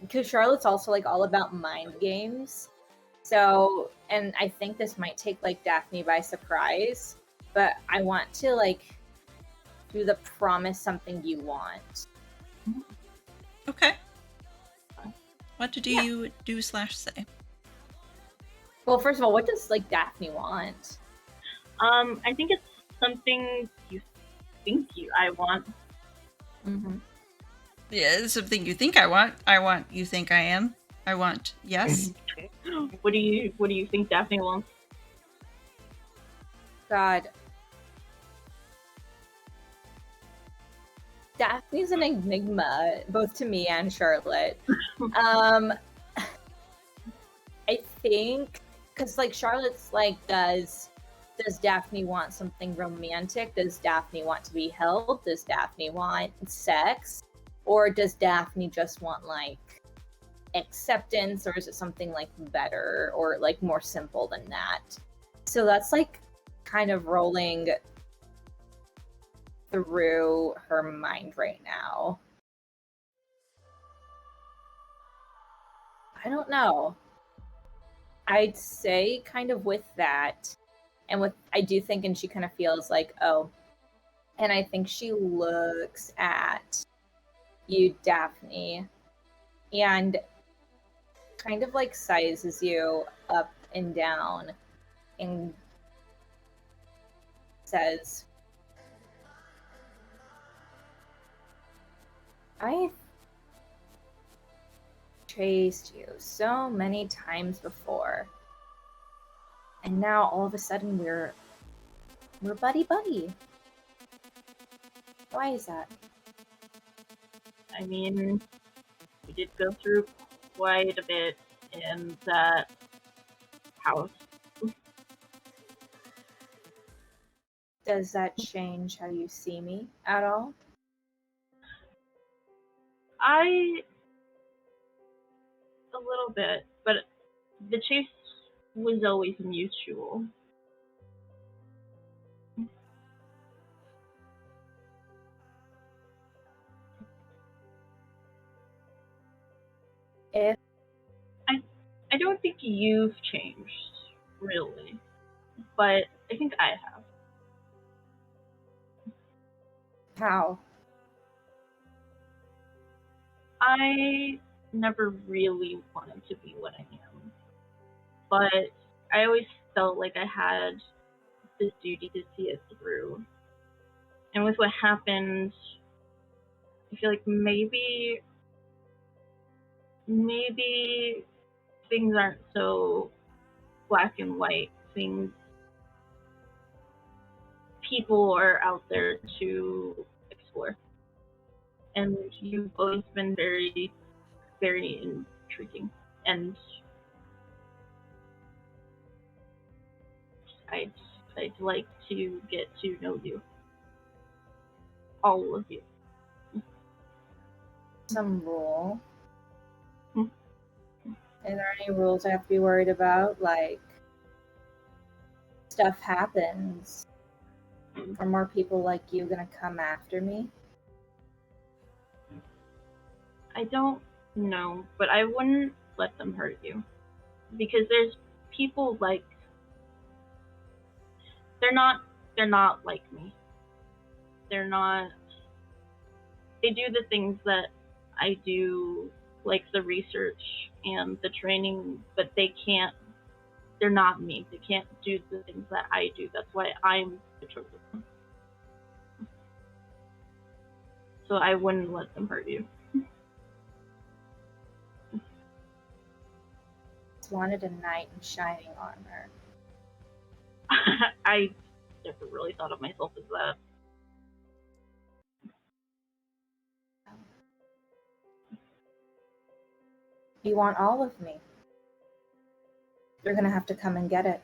because Charlotte's also like all about mind games. So, and I think this might take like Daphne by surprise, but I want to like do the promise something you want. Okay. What do you do/say? Well, first of all, what does like Daphne want? I think it's something you think I want. Mm-hmm. Yeah, it's something you think I want. I want you think I am. I want yes. What do you think Daphne wants? God. Daphne's an enigma, both to me and Charlotte. I think, because like Charlotte's like, does Daphne want something romantic? Does Daphne want to be held? Does Daphne want sex? Or does Daphne just want like acceptance? Or is it something like better or like more simple than that? So that's like kind of rolling through her mind right now. I don't know. I'd say kind of with that, and with I do think, and she kind of feels like, oh, And I think she looks at you, Daphne, and kind of like sizes you up and down and says, I've chased you so many times before. And now all of a sudden we're buddy. Why is that? I mean, we did go through quite a bit in that house. Does that change how you see me at all? A little bit, but the chase was always mutual. If I don't think you've changed, really, but I think I have. how? I never really wanted to be what I am, but I always felt like I had this duty to see it through. And with what happened, I feel like maybe things aren't so black and white. People are out there to explore. And you've always been very, very intriguing. And I'd like to get to know you. All of you. Some rule? Hmm. Is there any rules I have to be worried about? Like, stuff happens. Are more people like you gonna come after me? I don't know, but I wouldn't let them hurt you. Because there's people like they're not like me. They do the things that I do, like the research and the training, but they're not me. They can't do the things that I do. That's why I'm the chosen one. So I wouldn't let them hurt you. Just wanted a knight in shining armor. I never really thought of myself as that. You want all of me. You're gonna have to come and get it.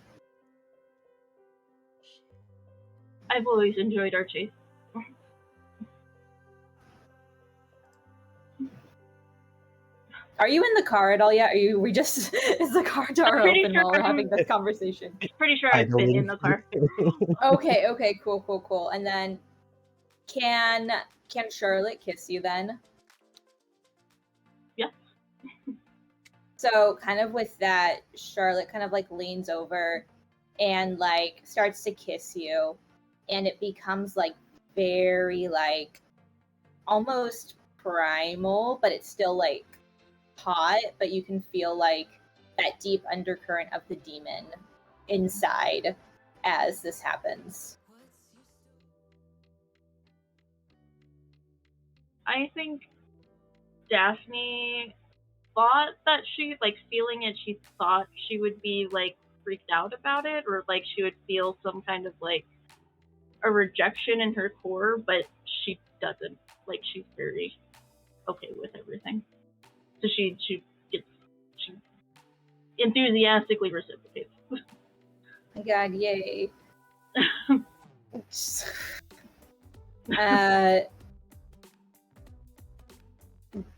I've always enjoyed our chase. Are you in the car at all yet? Is the car door pretty open sure while we're I'm- having this conversation? Pretty sure I've been in the car. Okay, cool. And then can Charlotte kiss you then? Yeah. So kind of with that, Charlotte kind of like leans over and like starts to kiss you, and it becomes like very like almost primal, but it's still like hot, but you can feel like that deep undercurrent of the demon inside as this happens. I think Daphne thought that feeling it, she thought she would be like freaked out about it, or like she would feel some kind of like a rejection in her core, but she doesn't. Like she's very okay with everything. So she enthusiastically reciprocates. My God, yay.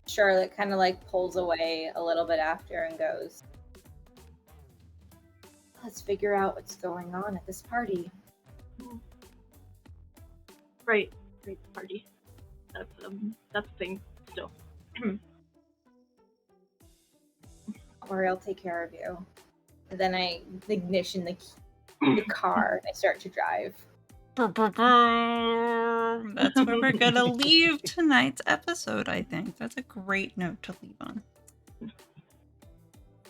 Charlotte kind of like pulls away a little bit after and goes, let's figure out what's going on at this party. Right, party. That's a thing still. Don't worry, I'll take care of you. And then I ignition the car and I start to drive. That's where we're gonna leave tonight's episode, I think. That's a great note to leave on.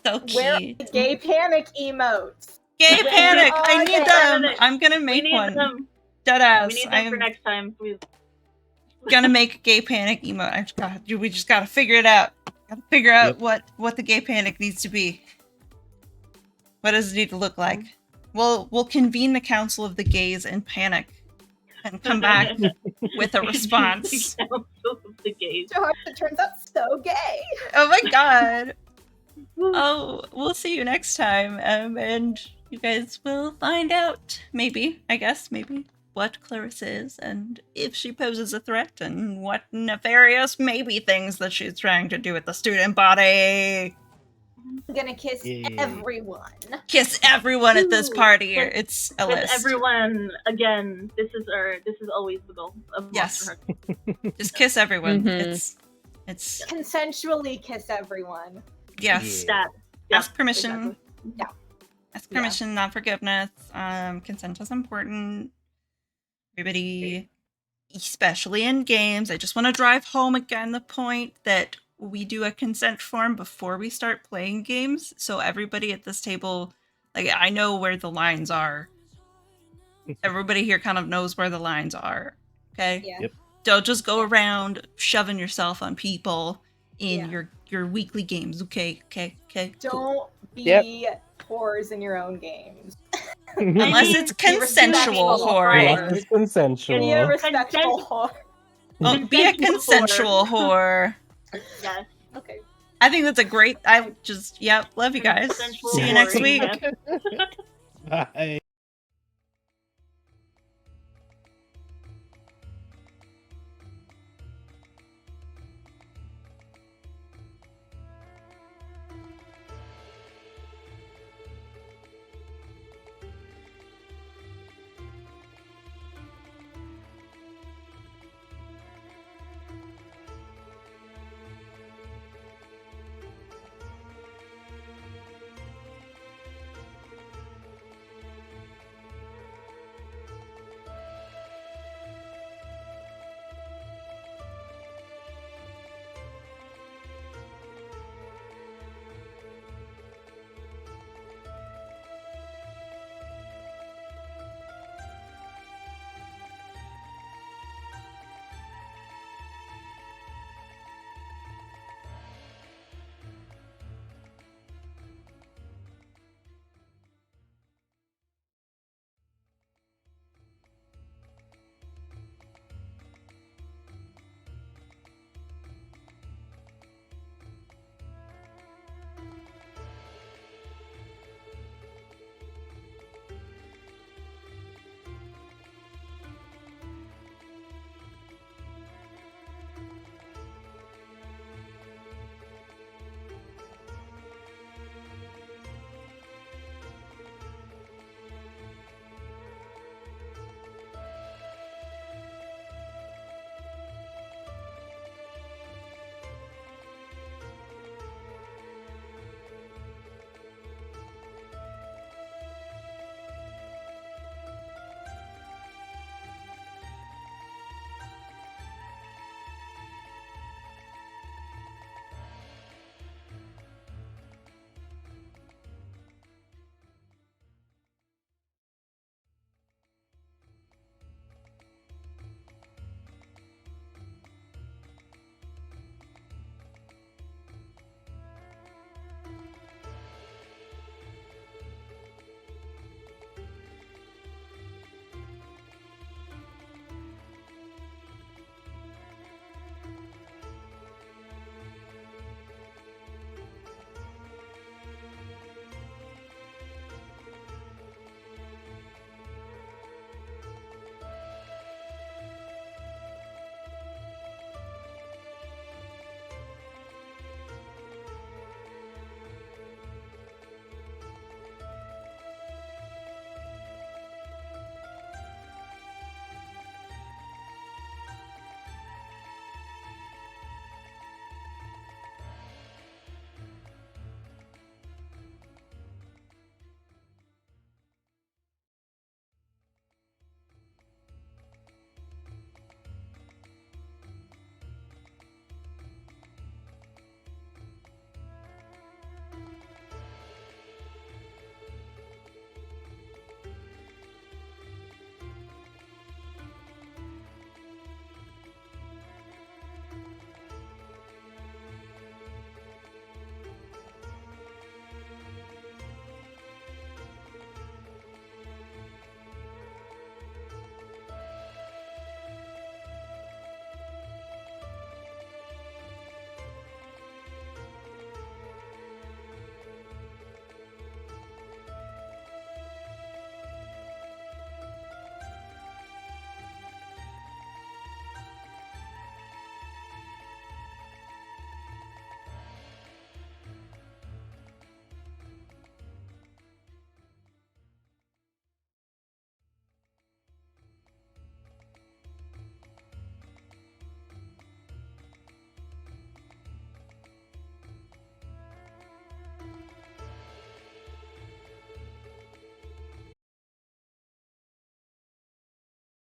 So Where are cute. the gay panic emotes? Gay panic! Where I are need they? them! I'm gonna We make need one. them. Deadass. We need them for next time, please. Gonna make a gay panic emote. We just gotta figure it out. Gotta figure out what the gay panic needs to be. What does it need to look like? We'll convene the council of the gays and panic and come back with a response. The Council of the Gays. So it turns out so gay. Oh my god. Oh, we'll see you next time. And you guys will find out, maybe, what Clarissa is and if she poses a threat and what nefarious maybe things that she's trying to do with the student body. I'm gonna kiss everyone. Kiss everyone at this party. Kiss- It's a With list. everyone, again, this is always the goal of Yes. Monsterhearts. Just kiss everyone. Mhm. It's Consensually kiss everyone. yes. That. Ask permission. exactly. Ask permission, not forgiveness. Consent is important. Everybody, especially in games, I just want to drive home again the point that we do a consent form before we start playing games. So everybody at this table, like, I know where the lines are. Everybody here kind of knows where the lines are. Okay? Yeah. Yep. Don't just go around shoving yourself on people in Yeah. your weekly games. Okay? Cool. Don't be whores in your own games. Unless mean, it's consensual respectful whoring. Unless it's consensual. Be a respectful whore. Oh, be a consensual whore. Yes. Okay. I think that's a great. Love you guys. Consensual See you next whoring, week. yes. Bye.